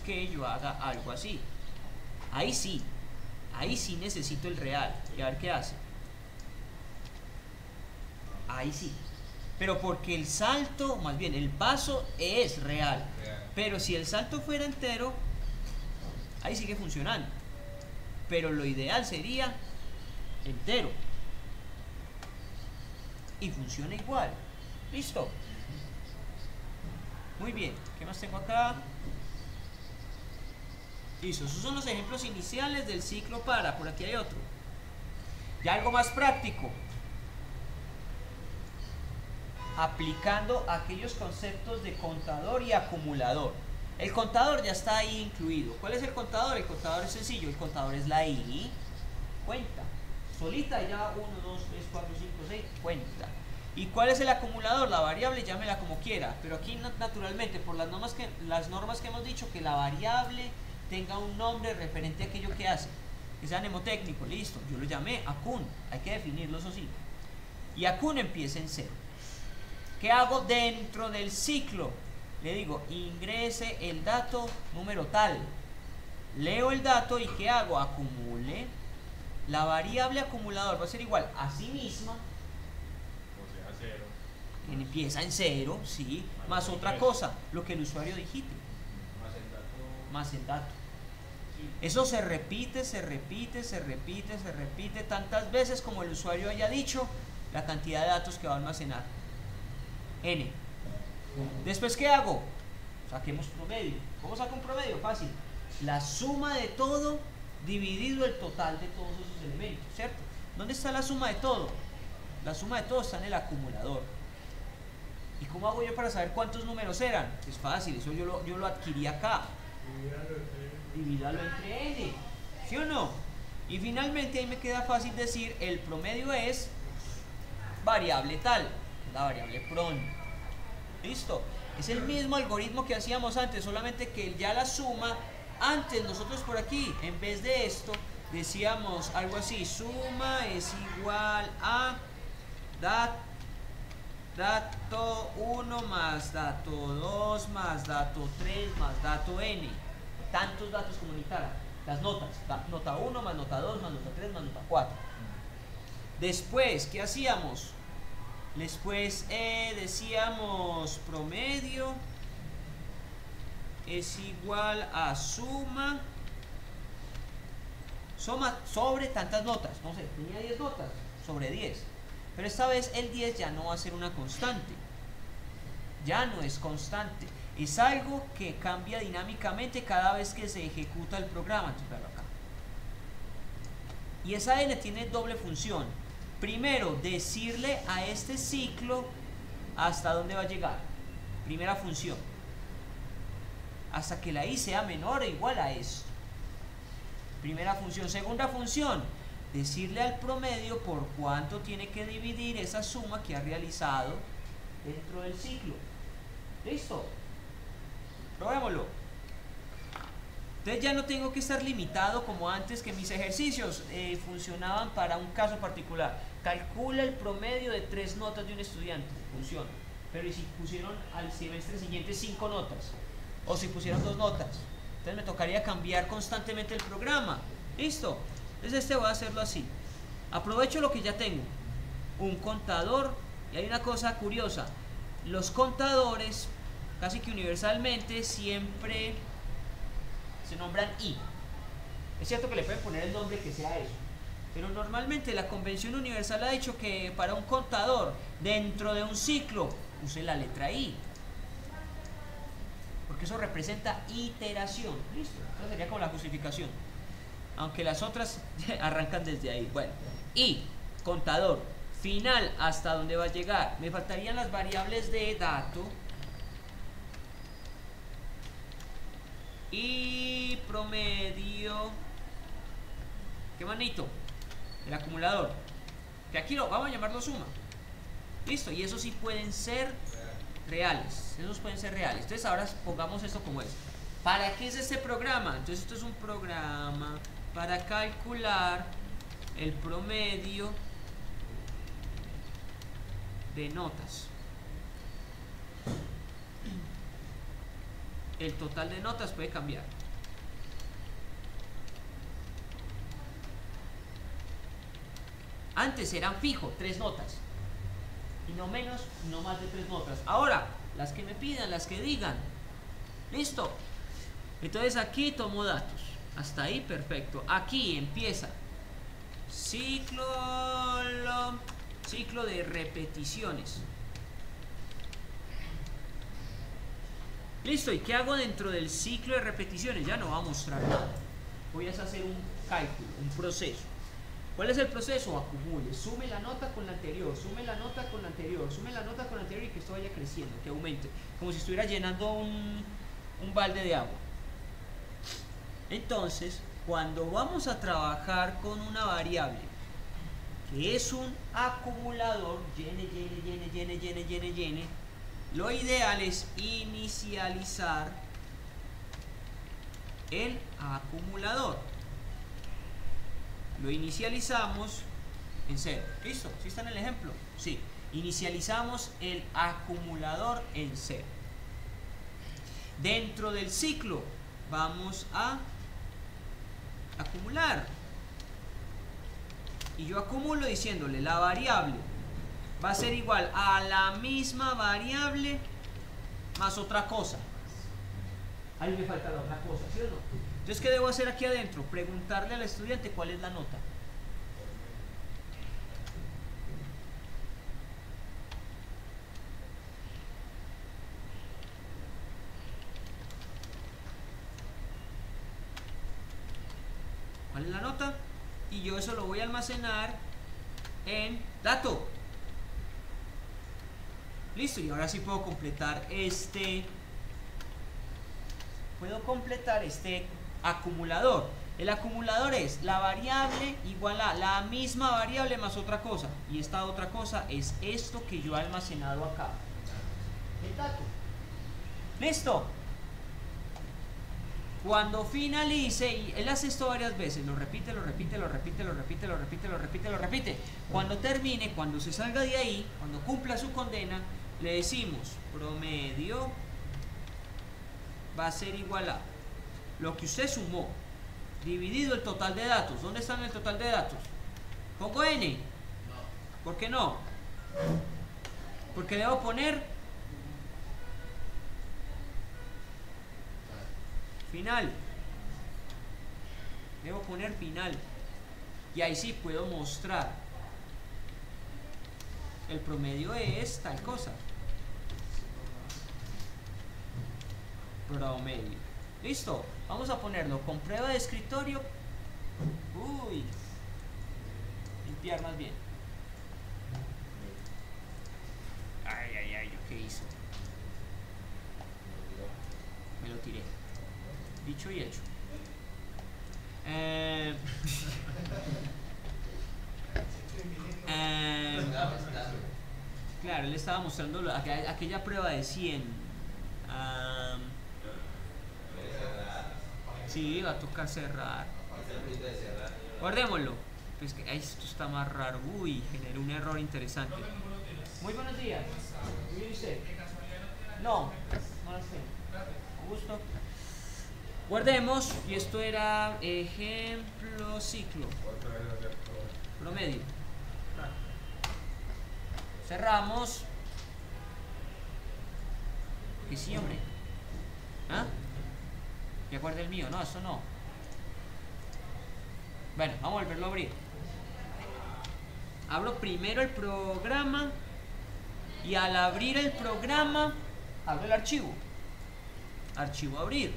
que yo haga algo así. Ahí sí necesito el real. Y a ver qué hace. Ahí sí. Pero porque el salto, más bien el paso es real. Pero si el salto fuera entero, ahí sigue funcionando. Pero lo ideal sería entero. Y funciona igual. ¿Listo? Muy bien. ¿Qué más tengo acá? Listo. Esos son los ejemplos iniciales del ciclo para. Por aquí hay otro. Ya algo más práctico. aplicando aquellos conceptos de contador y acumulador. El contador ya está ahí incluido. ¿Cuál es el contador? El contador es sencillo, el contador es la I, cuenta. Solita ya 1, 2, 3, 4, 5, 6, cuenta. ¿Y cuál es el acumulador? La variable, llámela como quiera, pero aquí naturalmente por las normas que hemos dicho, que la variable tenga un nombre referente a aquello que hace, que sea mnemotécnico, listo, yo lo llamé acun, hay que definirlo eso sí. Y acun empieza en 0. ¿Qué hago dentro del ciclo? Le digo, ingrese el dato número tal. Leo el dato y ¿qué hago? Acumule. La variable acumulador va a ser igual a sí misma. O sea, 0. Empieza en 0, sí. Más otra cosa, lo que el usuario digite. Más el dato. Más el dato. Eso se repite, se repite, se repite, se repite tantas veces como el usuario haya dicho la cantidad de datos que va a almacenar. N. Después, ¿qué hago? Saquemos promedio. ¿Cómo saco un promedio? Fácil. La suma de todo dividido el total de todos esos elementos, ¿cierto? ¿Dónde está la suma de todo? La suma de todo está en el acumulador. ¿Y cómo hago yo para saber cuántos números eran? Es fácil, eso yo lo adquirí acá. Divídalo entre n, ¿sí o no? Y finalmente ahí me queda fácil decir el promedio es variable tal, la variable pron. ¿Listo? Es el mismo algoritmo que hacíamos antes, solamente que ya la suma, antes nosotros por aquí, en vez de esto, decíamos algo así, suma es igual a dato 1 más dato 2 más dato 3 más dato n. Tantos datos como necesitara. Las notas, nota 1 más nota 2 más nota 3 más nota 4. Después, ¿qué hacíamos? Después decíamos promedio es igual a suma sobre tantas notas. No sé, tenía 10 notas sobre 10. Pero esta vez el 10 ya no va a ser una constante. Ya no es constante. Es algo que cambia dinámicamente cada vez que se ejecuta el programa. Entonces, claro, acá. Y esa n tiene doble función. Primero, decirle a este ciclo hasta dónde va a llegar. Primera función. Hasta que la i sea menor o igual a esto. Primera función. Segunda función, decirle al promedio por cuánto tiene que dividir esa suma que ha realizado dentro del ciclo. ¿Listo? Probémoslo. Entonces ya no tengo que estar limitado como antes, que mis ejercicios funcionaban para un caso particular. Calcula el promedio de 3 notas de un estudiante. Funciona. Pero ¿y si pusieron al semestre siguiente 5 notas? O si pusieron 2 notas. Entonces me tocaría cambiar constantemente el programa. ¿Listo? Entonces voy a hacerlo así. Aprovecho lo que ya tengo. Un contador. Y hay una cosa curiosa. Los contadores, casi que universalmente, siempre se nombran i. Es cierto que le pueden poner el nombre que sea eso, pero normalmente la convención universal ha dicho que para un contador dentro de un ciclo use la letra i, porque eso representa iteración. Listo, esa sería como la justificación, aunque las otras arrancan desde ahí. Bueno, i, contador final, hasta dónde va a llegar. Me faltarían las variables de dato y promedio. ¿Qué manito? El acumulador, que aquí lo vamos a llamarlo suma. Listo, y esos sí pueden ser reales. Esos pueden ser reales. Entonces ahora pongamos esto como es. ¿Para qué es este programa? Entonces esto es un programa para calcular el promedio de notas. El total de notas puede cambiar. Antes eran fijo 3 notas. Y no menos, no más de 3 notas. Ahora, las que me pidan, las que digan. Listo. Entonces aquí tomo datos. Hasta ahí perfecto. Aquí empieza ciclo de repeticiones. Listo, ¿y qué hago dentro del ciclo de repeticiones? Ya no va a mostrar nada. Voy a hacer un cálculo, un proceso. ¿Cuál es el proceso? Acumule, sume la nota con la anterior, sume la nota con la anterior, sume la nota con la anterior y que esto vaya creciendo, que aumente, como si estuviera llenando un balde de agua. Entonces, cuando vamos a trabajar con una variable que es un acumulador, llene, lo ideal es inicializar el acumulador. Lo inicializamos en 0. ¿Listo? ¿Sí está en el ejemplo? Sí. Inicializamos el acumulador en 0. Dentro del ciclo vamos a acumular. Y yo acumulo diciéndole la variable va a ser igual a la misma variable más otra cosa. Ahí me falta la otra cosa, ¿sí o no? Entonces, ¿qué debo hacer aquí adentro? Preguntarle al estudiante cuál es la nota. ¿Cuál es la nota? Y yo eso lo voy a almacenar en dato. Listo, y ahora sí puedo completar este acumulador. El acumulador es la variable igual a la misma variable más otra cosa. Y esta otra cosa es esto que yo he almacenado acá. El dato. ¿Listo? Cuando finalice, y él hace esto varias veces, lo repite. Cuando termine, cuando se salga de ahí, cuando cumpla su condena, le decimos promedio va a ser igual a lo que usted sumó dividido el total de datos. ¿Dónde está en el total de datos? ¿Pongo n? ¿Por qué no? Porque debo poner final. Debo poner final. Y ahí sí puedo mostrar. El promedio es tal cosa. Promedio. Listo. Vamos a ponerlo con prueba de escritorio. Uy. Limpiar más bien. Ay, ¿qué hizo? Me lo tiré. Dicho y hecho. Claro, él estaba mostrando aquella prueba de 100. Sí, va a tocar cerrar. Guardémoslo. Pues que esto está más raro. Uy, generó un error interesante. Muy buenos días. ¿Muy usted? No, no lo sé. Con gusto. Guardemos, y esto era ejemplo ciclo. Promedio. Cerramos. Que sí, hombre. ¿Ah? Ya guardé el mío. No, esto no. Bueno, vamos a volverlo a abrir. Abro primero el programa. Y al abrir el programa, abro el archivo. Archivo abrir.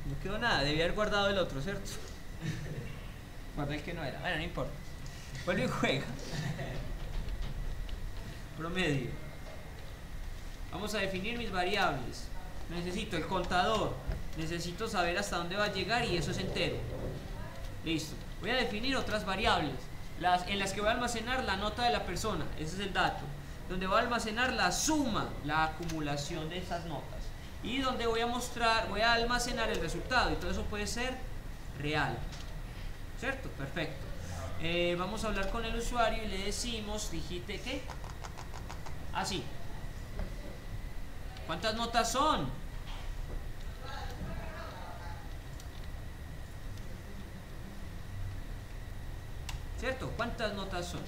No quedó nada, debía haber guardado el otro, ¿cierto? Guardé el que no era. Bueno, no importa. Vuelve y juega. Promedio. Vamos a definir mis variables. Necesito el contador. Necesito saber hasta dónde va a llegar y eso es entero. Listo. Voy a definir otras variables. En las que voy a almacenar la nota de la persona. Ese es el dato. Donde voy a almacenar la suma, la acumulación de esas notas. Y donde voy a almacenar el resultado. Y todo eso puede ser real. ¿Cierto? Perfecto. Vamos a hablar con el usuario y le decimos, digite ¿qué? Así. ¿Cuántas notas son? ¿Cierto? ¿Cuántas notas son?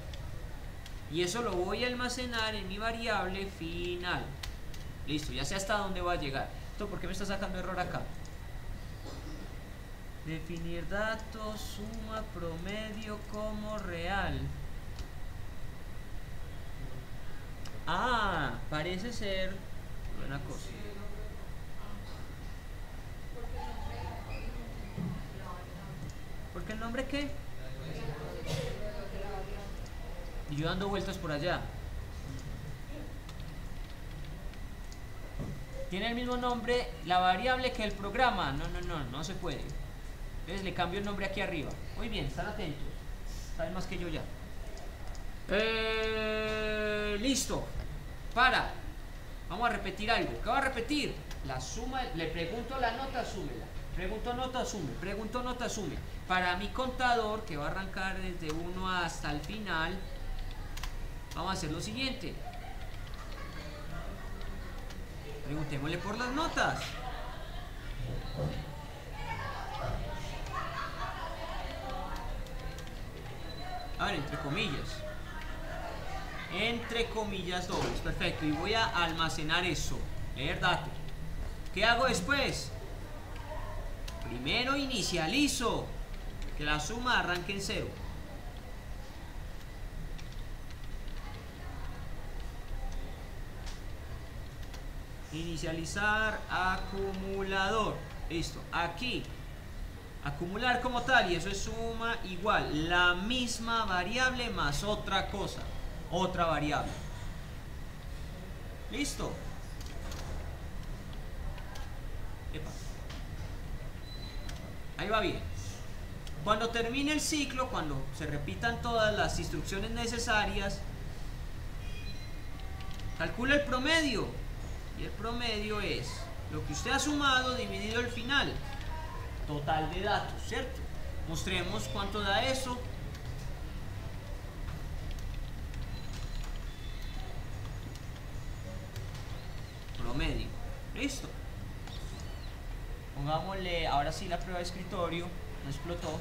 Y eso lo voy a almacenar en mi variable final. Listo, ya sé hasta dónde va a llegar. ¿Esto por qué me está sacando error acá? Definir datos, suma, promedio como real. Ah, parece ser buena cosa. nombre qué? Y yo dando vueltas por allá. Tiene el mismo nombre la variable que el programa. No se puede. Entonces le cambio el nombre aquí arriba. Muy bien, están atentos. Saben más que yo ya. Listo. Para. Vamos a repetir algo. ¿Qué va a repetir? La suma. Le pregunto la nota, súmela. Pregunto nota, sume. Pregunto nota, sume. Para mi contador, que va a arrancar desde 1 hasta el final, vamos a hacer lo siguiente. Preguntémosle por las notas. A ver, entre comillas. Entre comillas dobles. Perfecto. Y voy a almacenar eso. Leer dato. ¿Qué hago después? Primero inicializo. Que la suma arranque en 0. Inicializar acumulador. Listo. Aquí. Acumular como tal. Y eso es suma igual. La misma variable más otra cosa. Otra variable. Listo. Epa. Ahí va bien. Cuando termine el ciclo, cuando se repitan todas las instrucciones necesarias, calcula el promedio. Y el promedio es lo que usted ha sumado dividido el final. Total de datos, ¿cierto? Mostremos cuánto da eso. Promedio. Listo. Pongámosle ahora sí la prueba de escritorio. No explotó.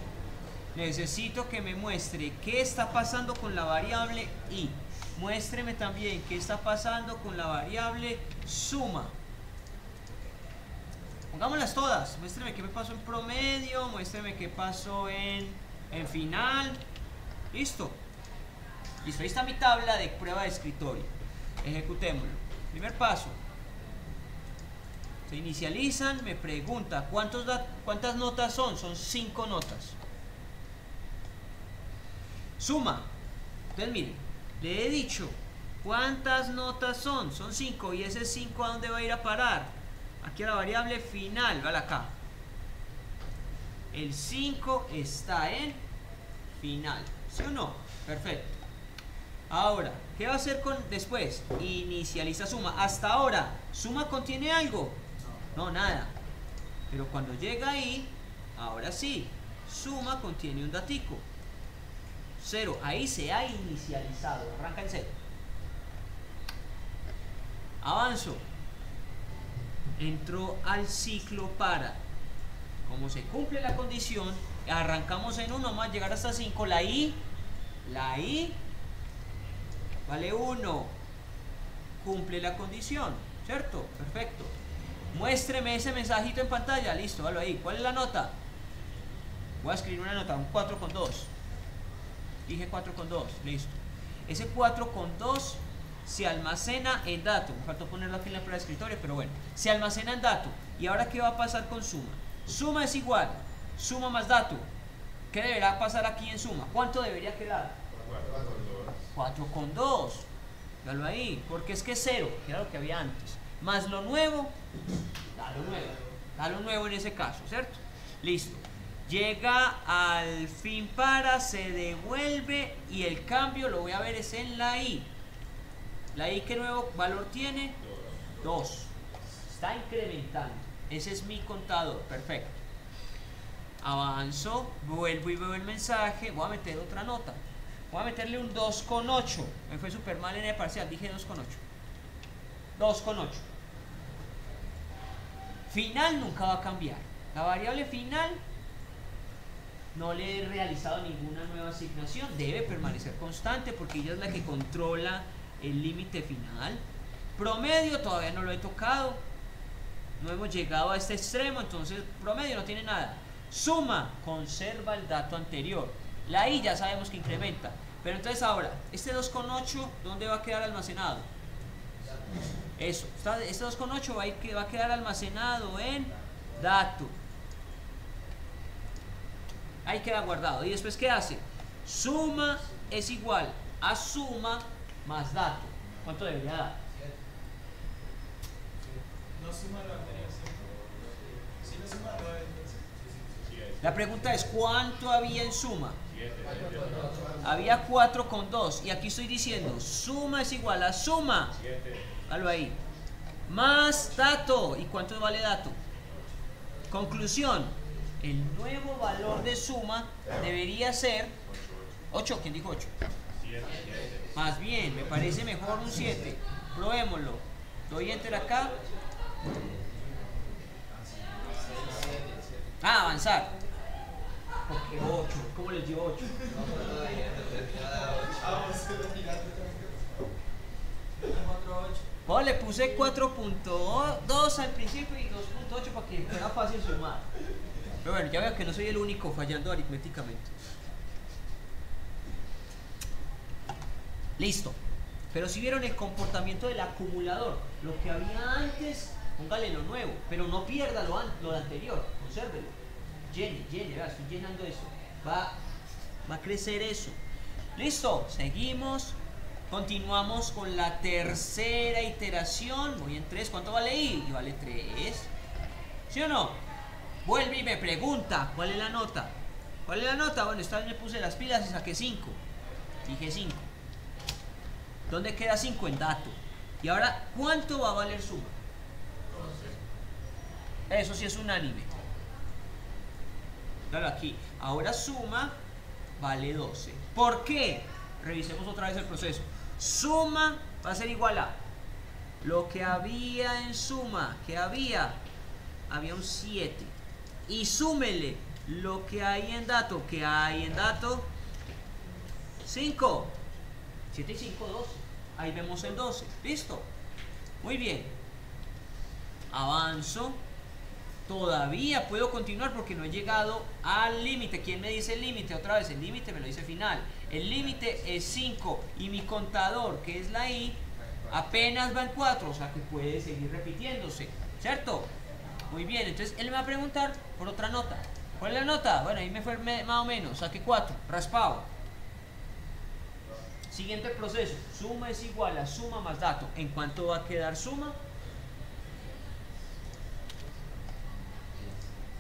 Necesito que me muestre qué está pasando con la variable i. Muéstreme también qué está pasando con la variable suma. Pongámoslas todas. Muéstreme qué me pasó en promedio. Muéstreme qué pasó en final. Listo. Listo. Ahí está mi tabla de prueba de escritorio. Ejecutémoslo. Primer paso. Se inicializan. Me pregunta cuántas notas son. Son 5 notas. Suma. Entonces miren, le he dicho cuántas notas son. Son 5. ¿Y ese 5 a dónde va a ir a parar? Aquí a la variable final. Vale acá. El 5 está en final. ¿Sí o no? Perfecto. Ahora, ¿qué va a hacer después? Inicializa suma. Hasta ahora, ¿suma contiene algo? No, nada. Pero cuando llega ahí, ahora sí, suma contiene un datico. 0, ahí se ha inicializado, arranca en 0. Avanzo. Entro al ciclo para. Como se cumple la condición, arrancamos en 1, vamos a llegar hasta 5. La i vale 1. Cumple la condición, ¿cierto? Perfecto. Muéstreme ese mensajito en pantalla. Listo, valo ahí. ¿Cuál es la nota? Voy a escribir una nota, un 4,2. Dije 4,2, listo. Ese 4,2 se almacena en dato. Me faltó ponerlo aquí en la prueba de escritorio, pero bueno. Se almacena en dato. ¿Y ahora qué va a pasar con suma? Suma es igual. Suma más dato. ¿Qué deberá pasar aquí en suma? ¿Cuánto debería quedar? 4,2. Dalo ahí. Porque es que es 0, que era lo que había antes. Más lo nuevo, da lo nuevo. Da lo nuevo en ese caso, ¿cierto? Listo. Llega al fin para, se devuelve y el cambio lo voy a ver es en la i. La i, ¿qué nuevo valor tiene? 2. Está incrementando. Ese es mi contador. Perfecto. Avanzo, vuelvo y veo el mensaje. Voy a meter otra nota. Voy a meterle un 2,8. Me fue súper mal en el parcial. Dije 2,8. 2,8. Final nunca va a cambiar. La variable final no le he realizado ninguna nueva asignación. Debe permanecer constante porque ella es la que controla el límite final. Promedio todavía no lo he tocado. No hemos llegado a este extremo, entonces promedio no tiene nada. Suma, conserva el dato anterior. La i ya sabemos que incrementa. Pero entonces ahora, este 2,8, ¿dónde va a quedar almacenado? Eso, este 2,8 va a quedar almacenado en dato. Ahí queda guardado. ¿Y después qué hace? Suma es igual a suma más dato. ¿Cuánto debería dar? No suma lo anterior, ¿cierto? Si no suma lo entonces. La pregunta es, ¿cuánto había en suma? 7. Había 4 con 2. Y aquí estoy diciendo, suma es igual a suma. 7. Dalo ahí. Más dato. ¿Y cuánto vale dato? Conclusión. El nuevo valor de suma debería ser 8. ¿Quién dijo 8? 7. Más bien, me parece mejor un 7. Probémoslo. Doy enter acá. Ah, avanzar. Porque 8. ¿Cómo les dio 8? Oh, le puse 4.2 al principio y 2.8 para que fuera fácil sumar. Pero bueno, ya veo que no soy el único fallando aritméticamente. Listo. Pero si vieron el comportamiento del acumulador, lo que había antes, póngale lo nuevo, pero no pierda lo anterior, consérvelo. Llene, vea, estoy llenando eso. Va a crecer eso. Listo, seguimos. Continuamos con la tercera iteración. Voy en 3. ¿Cuánto vale I? Y vale 3. ¿Sí o no? Vuelve y me pregunta, ¿cuál es la nota? ¿Cuál es la nota? Bueno, esta vez me puse las pilas y saqué 5. Dije 5. ¿Dónde queda 5? En dato. Y ahora, ¿cuánto va a valer suma? 12. Eso sí es unánime. Claro, aquí. Ahora suma vale 12. ¿Por qué? Revisemos otra vez el proceso. Suma va a ser igual a lo que había en suma. ¿Qué había? Había un 7. Y súmele lo que hay en dato. ¿Qué hay en dato? 5. 7 y 5, 12. Ahí vemos el 12. ¿Listo? Muy bien. Avanzo. Todavía puedo continuar porque no he llegado al límite. ¿Quién me dice el límite? Otra vez, el límite me lo dice final. El límite es 5 y mi contador, que es la I, apenas va en 4, o sea que puede seguir repitiéndose, ¿cierto? Muy bien, entonces él me va a preguntar por otra nota. ¿Cuál es la nota? Bueno, ahí me fue más o menos, saqué 4, raspado. Siguiente proceso, suma es igual a suma más dato. ¿En cuánto va a quedar suma?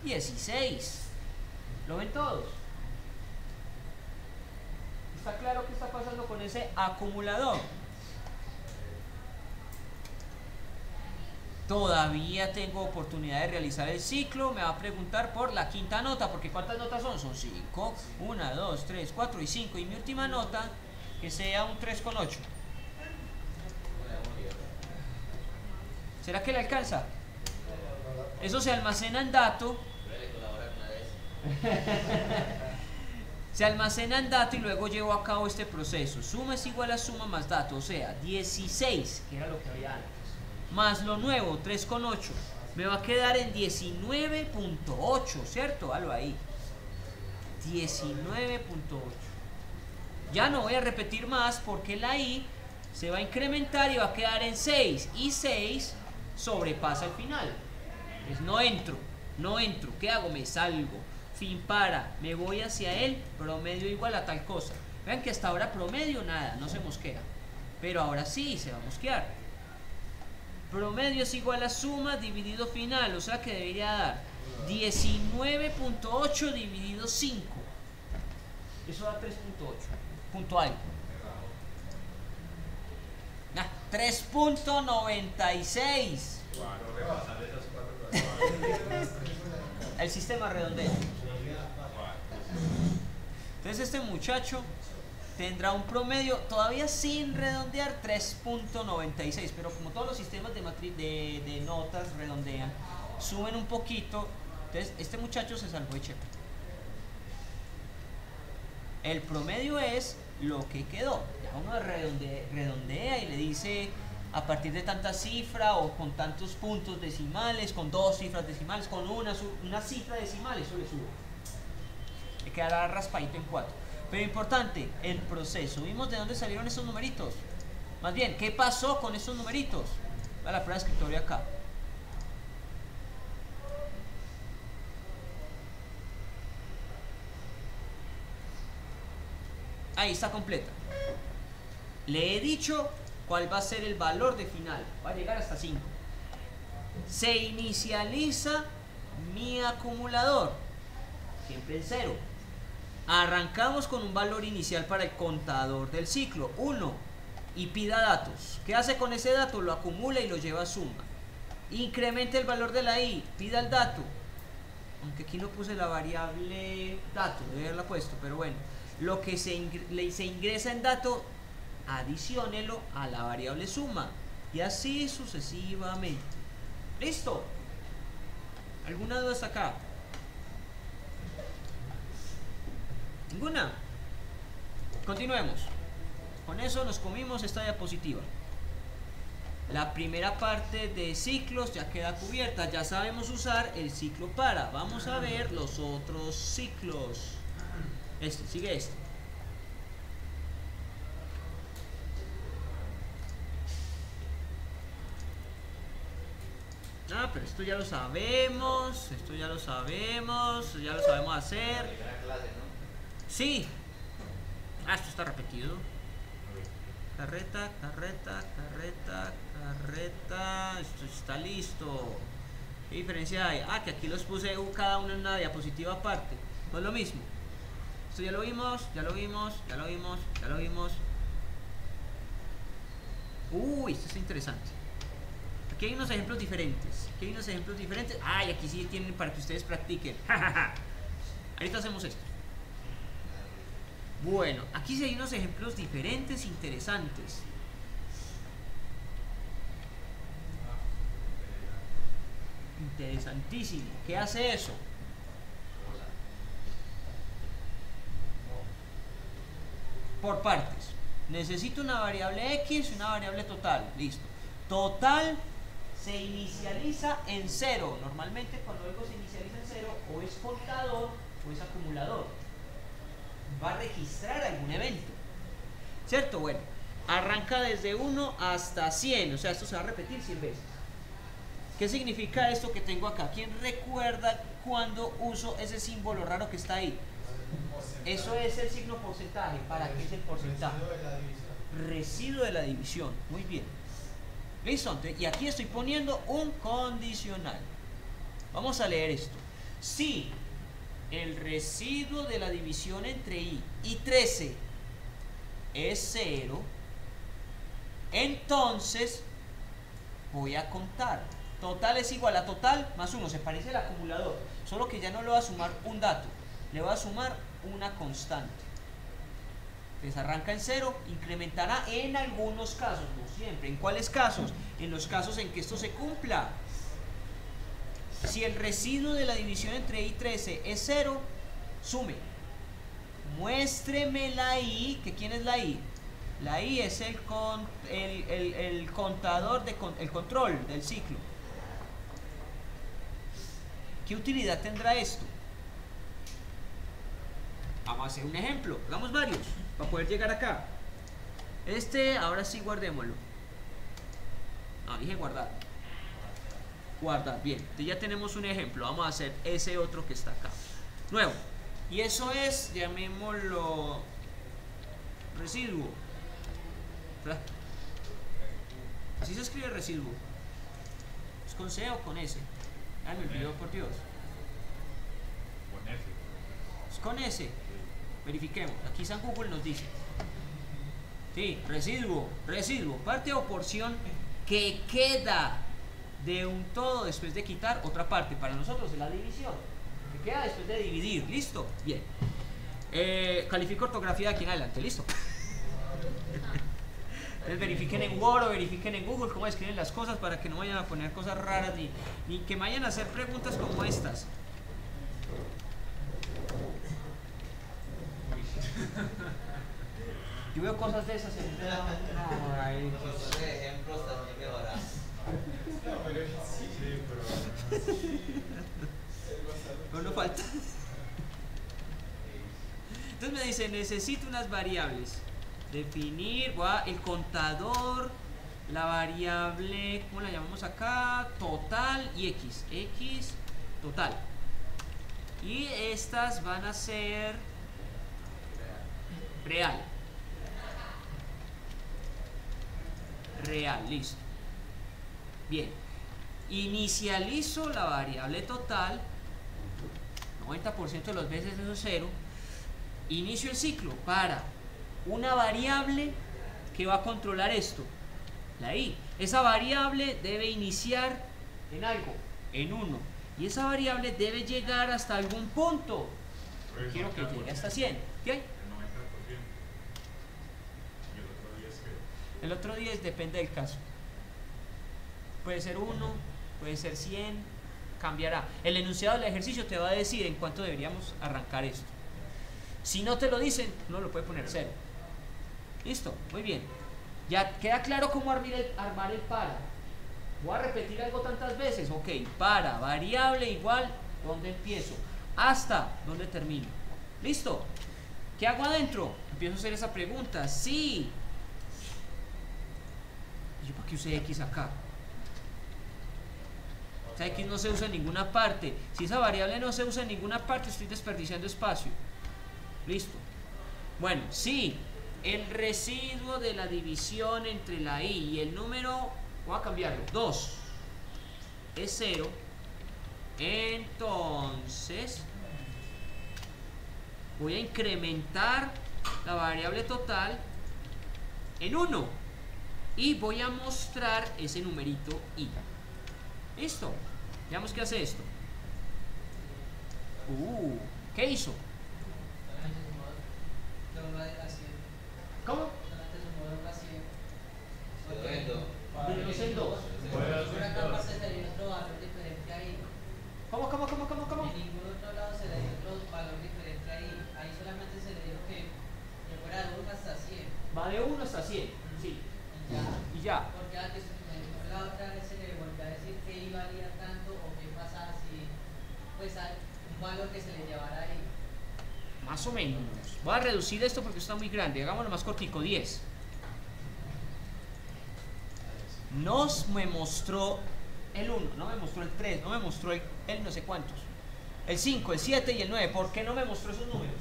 16. ¿Lo ven todos? ¿Está claro qué está pasando con ese acumulador? Todavía tengo oportunidad de realizar el ciclo. Me va a preguntar por la quinta nota, porque ¿cuántas notas son? Son 5. 1, 2, 3, 4 y 5. Y mi última nota, que sea un 3,8. ¿Será que le alcanza? Eso se almacena en dato. Se almacena en dato y luego llevo a cabo este proceso. Suma es igual a suma más dato, o sea, 16, que era lo que había antes, más lo nuevo, 3,8. Me va a quedar en 19.8, ¿cierto? Halo ahí. 19.8. Ya no voy a repetir más porque la I se va a incrementar y va a quedar en 6. Y 6 sobrepasa el final. Pues no entro. ¿Qué hago? Me salgo. Fin para. Me voy hacia el promedio igual a tal cosa. Vean que hasta ahora promedio nada, no se mosquea. Pero ahora sí se va a mosquear. Promedio es igual a suma dividido final. O sea que debería dar 19.8 dividido 5. Eso da 3.8. Punto algo. 3.96. El sistema redondea. Entonces este muchacho tendrá un promedio todavía sin redondear 3.96, pero como todos los sistemas de notas redondean, suben un poquito. Entonces este muchacho se salvó de chepe. El promedio es lo que quedó. Ya uno redondea y le dice a partir de tanta cifra o con tantos puntos decimales, con 2 cifras decimales, con una cifra decimal, eso le sube. Le quedará raspadito en 4. Pero importante, el proceso. ¿Vimos de dónde salieron esos numeritos? Más bien, ¿qué pasó con estos numeritos? Va la prueba de escritorio acá. Ahí está completa. Le he dicho cuál va a ser el valor de final. Va a llegar hasta 5. Se inicializa mi acumulador. Siempre en 0. Arrancamos con un valor inicial para el contador del ciclo, 1. Y pida datos. ¿Qué hace con ese dato? Lo acumula y lo lleva a suma. Incrementa el valor de la i. Pida el dato. Aunque aquí no puse la variable dato. Debe haberla puesto, pero bueno. Lo que se ingresa en dato, adiciónelo a la variable suma. Y así sucesivamente. ¿Listo? ¿Alguna duda hasta acá? ¿Ninguna? Continuemos. Con eso nos comimos esta diapositiva. La primera parte de ciclos ya queda cubierta. Ya sabemos usar el ciclo para. Vamos a ver los otros ciclos. Sigue este. Ah, pero esto ya lo sabemos. Esto ya lo sabemos. Ya lo sabemos hacer. Sí. Ah, esto está repetido. Carreta, carreta, carreta, carreta. Esto está listo. ¿Qué diferencia hay? Ah, que aquí los puse cada uno en una diapositiva aparte. No es lo mismo. Esto ya lo vimos, ya lo vimos, ya lo vimos, ya lo vimos. Uy, esto está interesante. Aquí hay unos ejemplos diferentes. Aquí hay unos ejemplos diferentes. Ay, aquí sí tienen para que ustedes practiquen. Ahorita hacemos esto. Bueno, aquí sí hay unos ejemplos diferentes, interesantes. Interesantísimo. ¿Qué hace eso? Por partes. Necesito una variable X y una variable total. Listo. Total se inicializa en 0. Normalmente cuando algo se inicializa en 0, o es contador o es acumulador. Va a registrar algún evento. ¿Cierto? Bueno, arranca desde 1 hasta 100. O sea, esto se va a repetir 100 veces. ¿Qué significa esto que tengo acá? ¿Quién recuerda cuando uso ese símbolo raro que está ahí? Eso es el signo porcentaje. ¿Para qué es el porcentaje? Residuo de la división. Muy bien. ¿Listo? Y aquí estoy poniendo un condicional. Vamos a leer esto. Si el residuo de la división entre i y 13 es 0, entonces voy a contar. Total es igual a total más 1. Se parece al acumulador. Solo que ya no le voy a sumar un dato. Le voy a sumar una constante. Entonces arranca en 0, incrementará en algunos casos, no siempre. ¿En cuáles casos? En los casos en que esto se cumpla. Si el residuo de la división entre i y 13 es 0, sume. Muéstreme la i, que ¿quién es la i? La i es el contador, el control del ciclo. ¿Qué utilidad tendrá esto? Vamos a hacer un ejemplo, hagamos varios, para poder llegar acá. Ahora sí guardémoslo. No, dije guardar. Guardar, bien. Entonces ya tenemos un ejemplo, vamos a hacer ese otro que está acá. Nuevo. Y eso es, llamémoslo, residuo. ¿Verdad? Así se escribe residuo. ¿Es con C o con S? Ay, me olvidó, por Dios. Con F. Es con S. Verifiquemos. Aquí San Google nos dice. Sí, residuo, parte o porción que queda de un todo después de quitar otra parte. Para nosotros es la división. Que queda después de dividir. ¿Listo? Bien. Califico ortografía de aquí en adelante. ¿Listo? Entonces verifiquen en Word o verifiquen en Google cómo escriben las cosas para que no vayan a poner cosas raras ni que vayan a hacer preguntas como estas. Yo veo cosas de esas en Los ejemplos también mejoran. No, pero sí, pero no falta. Entonces me dice, necesito unas variables. Definir, el contador, la variable, ¿cómo la llamamos acá? Total y X. X, total. Y estas van a ser Real. Real, listo. Bien. Inicializo la variable total. 90% de las veces eso es 0. Inicio el ciclo para una variable que va a controlar esto, la i. Esa variable debe iniciar en algo, en 1. Y esa variable debe llegar hasta algún punto. Quiero que llegue hasta 100. ¿Qué hay? El 90%. Y el otro 10 que. El otro 10 depende del caso. Puede ser 1, puede ser 100, cambiará. El enunciado del ejercicio te va a decir en cuánto deberíamos arrancar esto. Si no te lo dicen, no lo puede poner 0. Listo, muy bien. Ya queda claro cómo armar el para. Voy a repetir algo tantas veces. Ok, para, variable igual, ¿dónde empiezo? Hasta, ¿dónde termino? Listo. ¿Qué hago adentro? Empiezo a hacer esa pregunta. Sí. ¿Yo para qué usé X acá? O sea, X no se usa en ninguna parte. Si esa variable no se usa en ninguna parte, estoy desperdiciando espacio. Listo. Bueno, sí. El residuo de la división entre la i y el número, voy a cambiarlo, 2 es 0, entonces voy a incrementar la variable total en 1 y voy a mostrar ese numerito i. Listo. Veamos qué hace esto. ¿Qué hizo? ¿Cómo? Menos el 2. ¿Cómo? En ningún otro lado se le dio otro valor diferente ahí. Ahí solamente se le dijo que fuera de 1 hasta 100. Va de 1 hasta 100. Sí. Y ya. Porque antes la otra vez se le volvió a decir que iba a ir tanto o qué pasaba si pues hay un valor que se le llevara ahí. Más o menos. Voy a reducir esto porque está muy grande. Hagámoslo más cortico, 10. Me mostró el 1, no me mostró el 3, no me mostró el no sé cuántos. El 5, el 7 y el 9. ¿Por qué no me mostró esos números?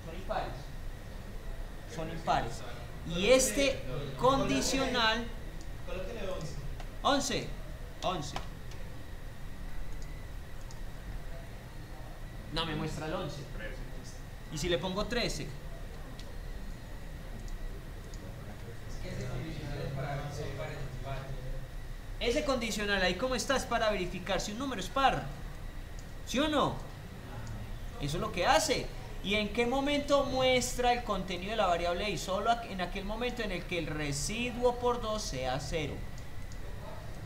Son impares. Son impares. Y este condicional... Colóquele 11. 11. No me muestra el 11. 13. ¿Y si le pongo 13? Es que ese condicional es para ver si son pares o impares. Ese condicional ahí, ¿cómo está? Es para verificar si un número es par. ¿Sí o no? Eso es lo que hace. ¿Y en qué momento muestra el contenido de la variable i? Solo en aquel momento en el que el residuo por 2 sea 0.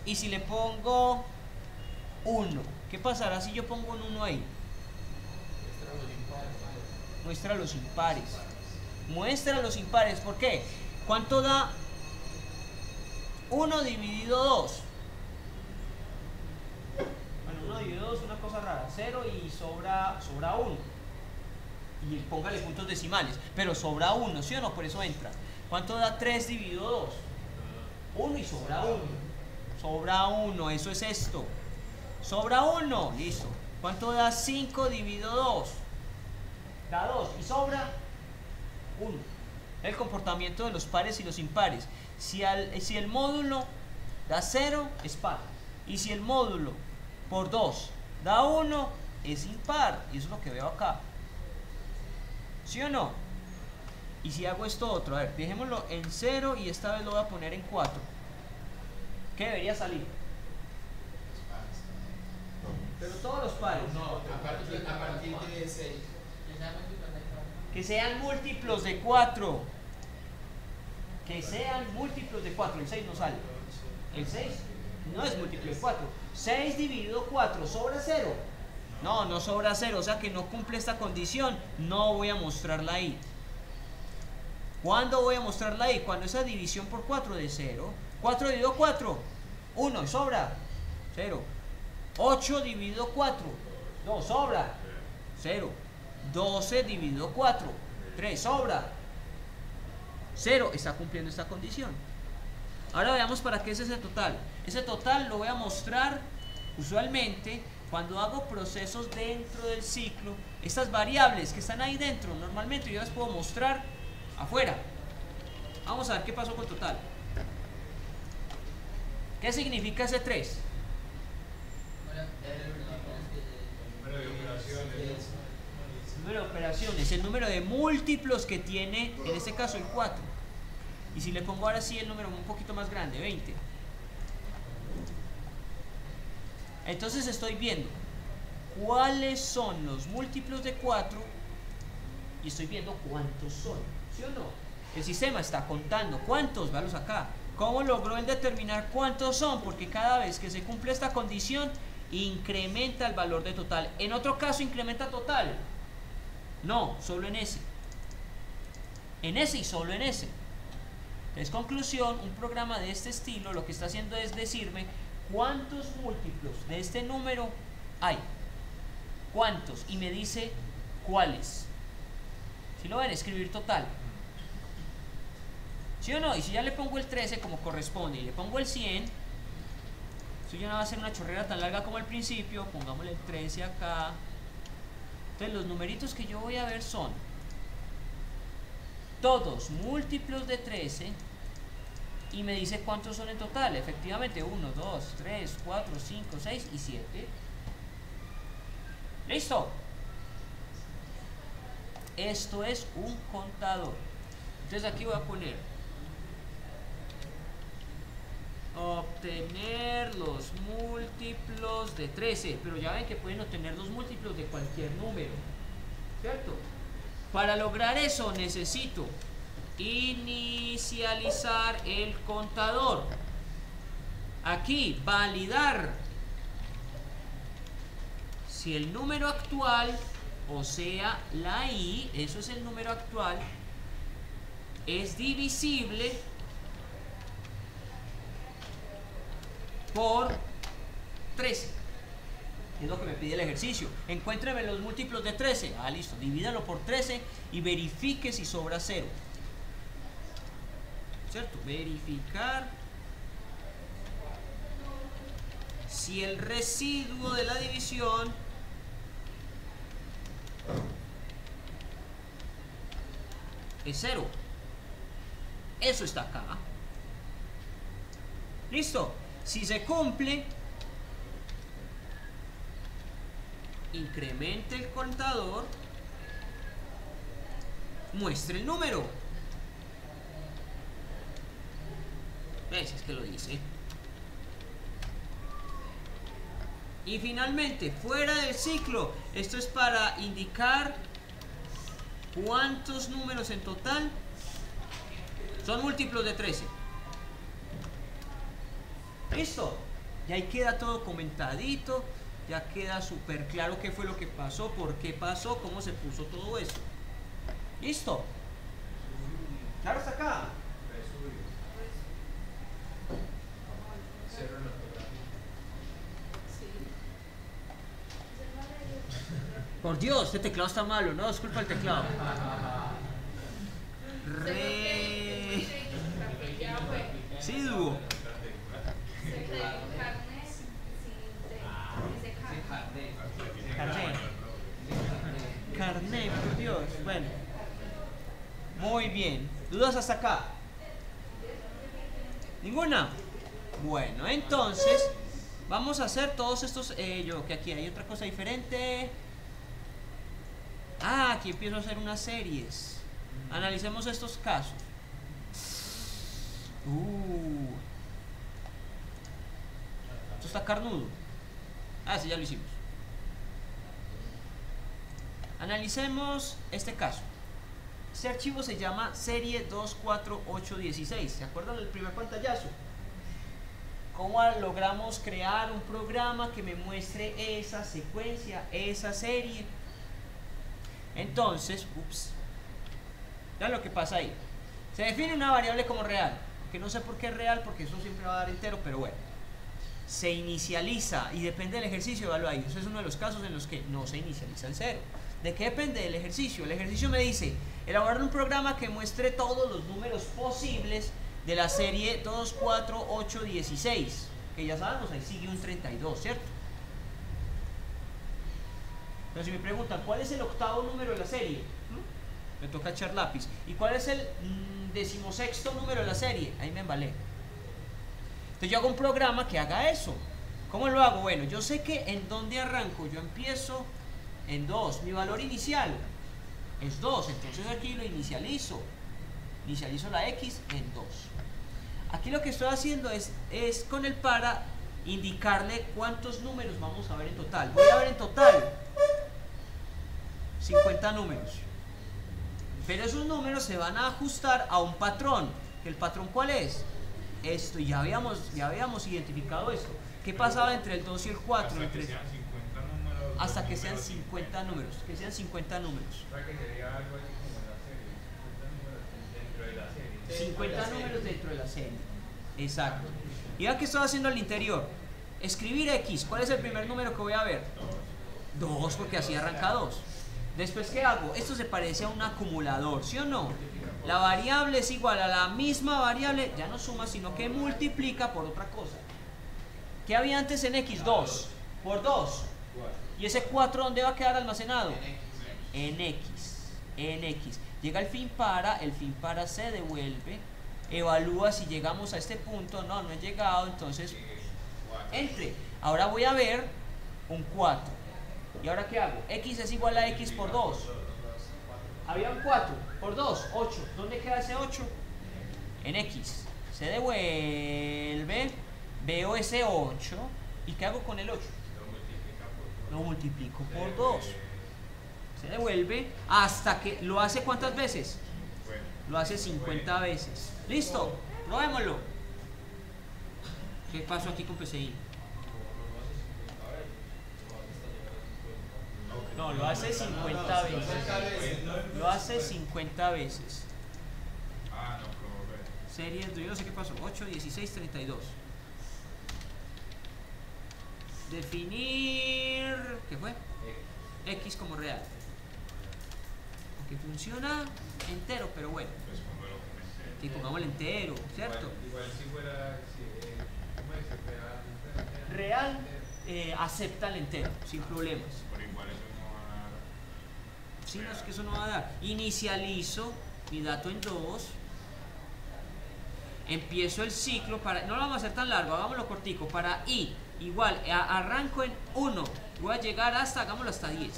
Y si le pongo 1, ¿qué pasará si yo pongo un 1 ahí? Muestra los impares. Muestra los impares. ¿Por qué? ¿Cuánto da 1 dividido 2? Bueno, 1 dividido 2 es una cosa rara. 0 y sobra 1. Y póngale puntos decimales. Pero sobra 1, ¿sí o no? Por eso entra. ¿Cuánto da 3 dividido 2? 1 y sobra 1. Sobra 1, eso es esto. Sobra 1, listo. ¿Cuánto da 5 dividido 2? Da 2 y sobra 1. El comportamiento de los pares y los impares. Si el módulo da 0, es par. Y si el módulo por 2 da 1, es impar. Y eso es lo que veo acá. ¿Sí o no? Y si hago esto otro, a ver, dejémoslo en 0 y esta vez lo voy a poner en 4. ¿Qué debería salir? Pero todos los pares. No, a partir de 6. Que sean múltiplos de 4. Que sean múltiplos de 4. El 6 no sale. El 6 no es múltiplo de 4. 6 dividido 4, ¿sobra 0? No, no sobra 0. O sea que no cumple esta condición. No voy a mostrarla ahí. ¿Cuándo voy a mostrarla ahí? Cuando esa división por 4 de 0. 4 dividido 4, 1, sobra 0. 8 dividido 4, 2, sobra 0. 12 dividido 4, 3, sobra 0. Está cumpliendo esta condición. Ahora veamos para qué es ese total. Ese total lo voy a mostrar usualmente Cuando hago procesos dentro del ciclo, estas variables que están ahí dentro, normalmente yo las puedo mostrar afuera. Vamos a ver qué pasó con total. ¿Qué significa ese 3? Número de operaciones. Número de operaciones, el número de múltiplos que tiene, en este caso el 4. Y si le pongo ahora sí el número un poquito más grande, 20. Entonces estoy viendo cuáles son los múltiplos de 4 y estoy viendo cuántos son, ¿sí o no? El sistema está contando cuántos, véalos acá. ¿Cómo logró él determinar cuántos son? Porque cada vez que se cumple esta condición, incrementa el valor de total. En otro caso, incrementa total. No, solo en ese. En ese y solo en ese. Entonces, conclusión, un programa de este estilo lo que está haciendo es decirme cuántos múltiplos de este número hay. ¿Cuántos? Y me dice cuáles. ¿Sí lo ven? Escribir total. ¿Sí o no? Y si ya le pongo el 13 como corresponde y le pongo el 100, eso ya no va a ser una chorrera tan larga como al principio. Pongámosle el 13 acá. Entonces los numeritos que yo voy a ver son todos múltiplos de 13 y me dice cuántos son en total. Efectivamente 1, 2, 3, 4, 5, 6 y 7. ¿Listo? Esto es un contador. Entonces aquí voy a poner obtener los múltiplos de 13, pero ya ven que pueden obtener los múltiplos de cualquier número, ¿cierto? Para lograr eso necesito inicializar el contador. Aquí validar si el número actual, o sea la i, eso es el número actual, es divisible por 13. Es lo que me pide el ejercicio. Encuéntreme los múltiplos de 13. Ah, listo. Divídalo por 13 y verifique si sobra 0. ¿Cierto? Verificar si el residuo de la división es 0. Eso está acá. ¿Listo? Si se cumple, incremente el contador, muestre el número. ¿Ves? Es que lo dice. Y finalmente, fuera del ciclo, esto es para indicar cuántos números en total son múltiplos de 13. ¿Listo? Y ahí queda todo comentadito, ya queda súper claro qué fue lo que pasó, por qué pasó, cómo se puso todo eso. ¿Listo? Claro, hasta acá. Por Dios, este teclado está malo, no, disculpa el teclado. Sí, dúo. Carné, por Dios. Bueno. Muy bien. ¿Dudas hasta acá? ¿Ninguna? Bueno, entonces vamos a hacer todos estos. Yo que aquí hay otra cosa diferente. Ah, aquí empiezo a hacer unas series. Analicemos estos casos. Esto está carnudo. Ah, sí, ya lo hicimos. Analicemos este caso. Este archivo se llama serie 24816. ¿Se acuerdan del primer pantallazo? ¿Cómo logramos crear un programa que me muestre esa secuencia, esa serie? Entonces, vean lo que pasa ahí. Se define una variable como real, que no sé por qué es real, porque eso siempre va a dar entero, pero bueno. Se inicializa y depende del ejercicio, véalo ahí. Ese es uno de los casos en los que no se inicializa el 0. ¿De qué depende el ejercicio? El ejercicio me dice elaborar un programa que muestre todos los números posibles de la serie 24816, que ya sabemos, ahí sigue un 32, ¿cierto? Pero si me preguntan, ¿cuál es el octavo número de la serie? Me toca echar lápiz. ¿Y cuál es el 16º número de la serie? Ahí me embalé. Entonces yo hago un programa que haga eso. ¿Cómo lo hago? Bueno, yo sé que en dónde arranco. Yo empiezo en 2. Mi valor inicial es 2. Entonces aquí lo inicializo. Inicializo la X en 2. Aquí lo que estoy haciendo es con el para indicarle cuántos números vamos a ver en total. Voy a ver en total 50 números. Pero esos números se van a ajustar a un patrón. ¿El patrón cuál es? Esto, y ya habíamos identificado esto. ¿Qué pasaba entre el 2 y el 4? Hasta que sean 50 números. Hasta que sean 50 números. Que sean 50 números. O sea, que sería algo así como la serie. 50 números dentro de la serie. 50 números dentro de la serie. Exacto. ¿Y ahora qué estoy haciendo al interior? Escribir X. ¿Cuál es el primer número que voy a ver? 2, porque así arranca 2. Después, ¿qué hago? Esto se parece a un acumulador, ¿sí o no? La variable es igual a la misma variable, ya no suma, sino que multiplica por otra cosa. ¿Qué había antes en X? 2 por 2. ¿Y ese 4 dónde va a quedar almacenado? En X. En X. Llega el fin para se devuelve, evalúa si llegamos a este punto, no he llegado, entonces entre. Ahora voy a ver un 4. ¿Y ahora qué hago? X es igual a X por 2. Había un 4 por 2, 8. ¿Dónde queda ese 8? En X. Se devuelve, veo ese 8. ¿Y qué hago con el 8? Lo multiplico por 2. Se devuelve hasta que... ¿Lo hace cuántas veces? Lo hace 50 veces. ¿Listo? Probémoslo. ¿Qué pasó aquí con PCI? No, lo hace 50 veces. Lo hace 50 veces. Ah, no, como ver. Series, yo no sé qué pasó. 8, 16, 32. Definir... ¿Qué fue? X como real. Aunque funciona entero, pero bueno. Pues como lo comenté. Y pongámosle entero, ¿cierto? Igual si fuera... ¿Cómo es? Real acepta el entero, sin problemas. Pero igual eso no va a dar. Sí, no, es que eso no va a dar. Inicializo mi dato en 2. Empiezo el ciclo para... No lo vamos a hacer tan largo, hagámoslo cortico. Para i, igual, arranco en 1. Voy a llegar hasta, hagámoslo hasta 10.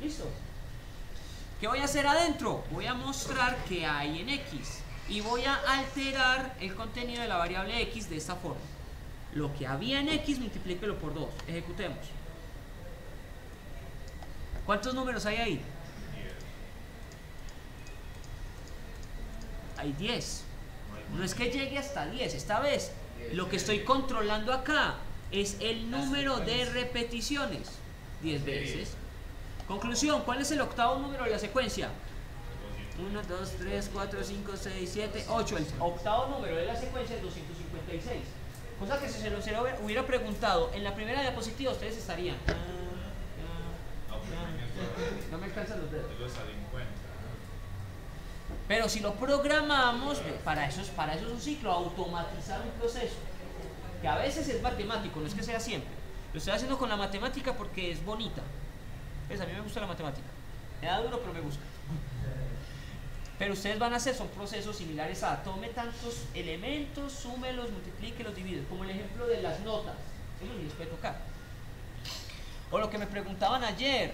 ¿Listo? ¿Qué voy a hacer adentro? Voy a mostrar qué hay en X. Y voy a alterar el contenido de la variable X de esta forma. Lo que había en X, multiplíquelo por 2. Ejecutemos. ¿Cuántos números hay ahí? 10. Hay 10. No es que llegue hasta 10. Esta vez lo que estoy controlando acá es el número de repeticiones. 10 veces. Conclusión, ¿cuál es el octavo número de la secuencia? 1, 2, 3, 4, 5, 6, 7, 8. El octavo número de la secuencia es 256. Cosa que si se lo hubiera preguntado en la primera diapositiva, ustedes estarían... No me alcanzan los dedos. Pero si lo programamos, para eso es un ciclo, automatizar un proceso. Que a veces es matemático, no es que sea siempre. Lo estoy haciendo con la matemática porque es bonita. Pues a mí me gusta la matemática. Me da duro, pero me gusta. Pero ustedes van a hacer, son procesos similares a tome tantos elementos, súmelos, multiplíquelos, divide. Como el ejemplo de las notas. Eso ni les puede tocar. O lo que me preguntaban ayer.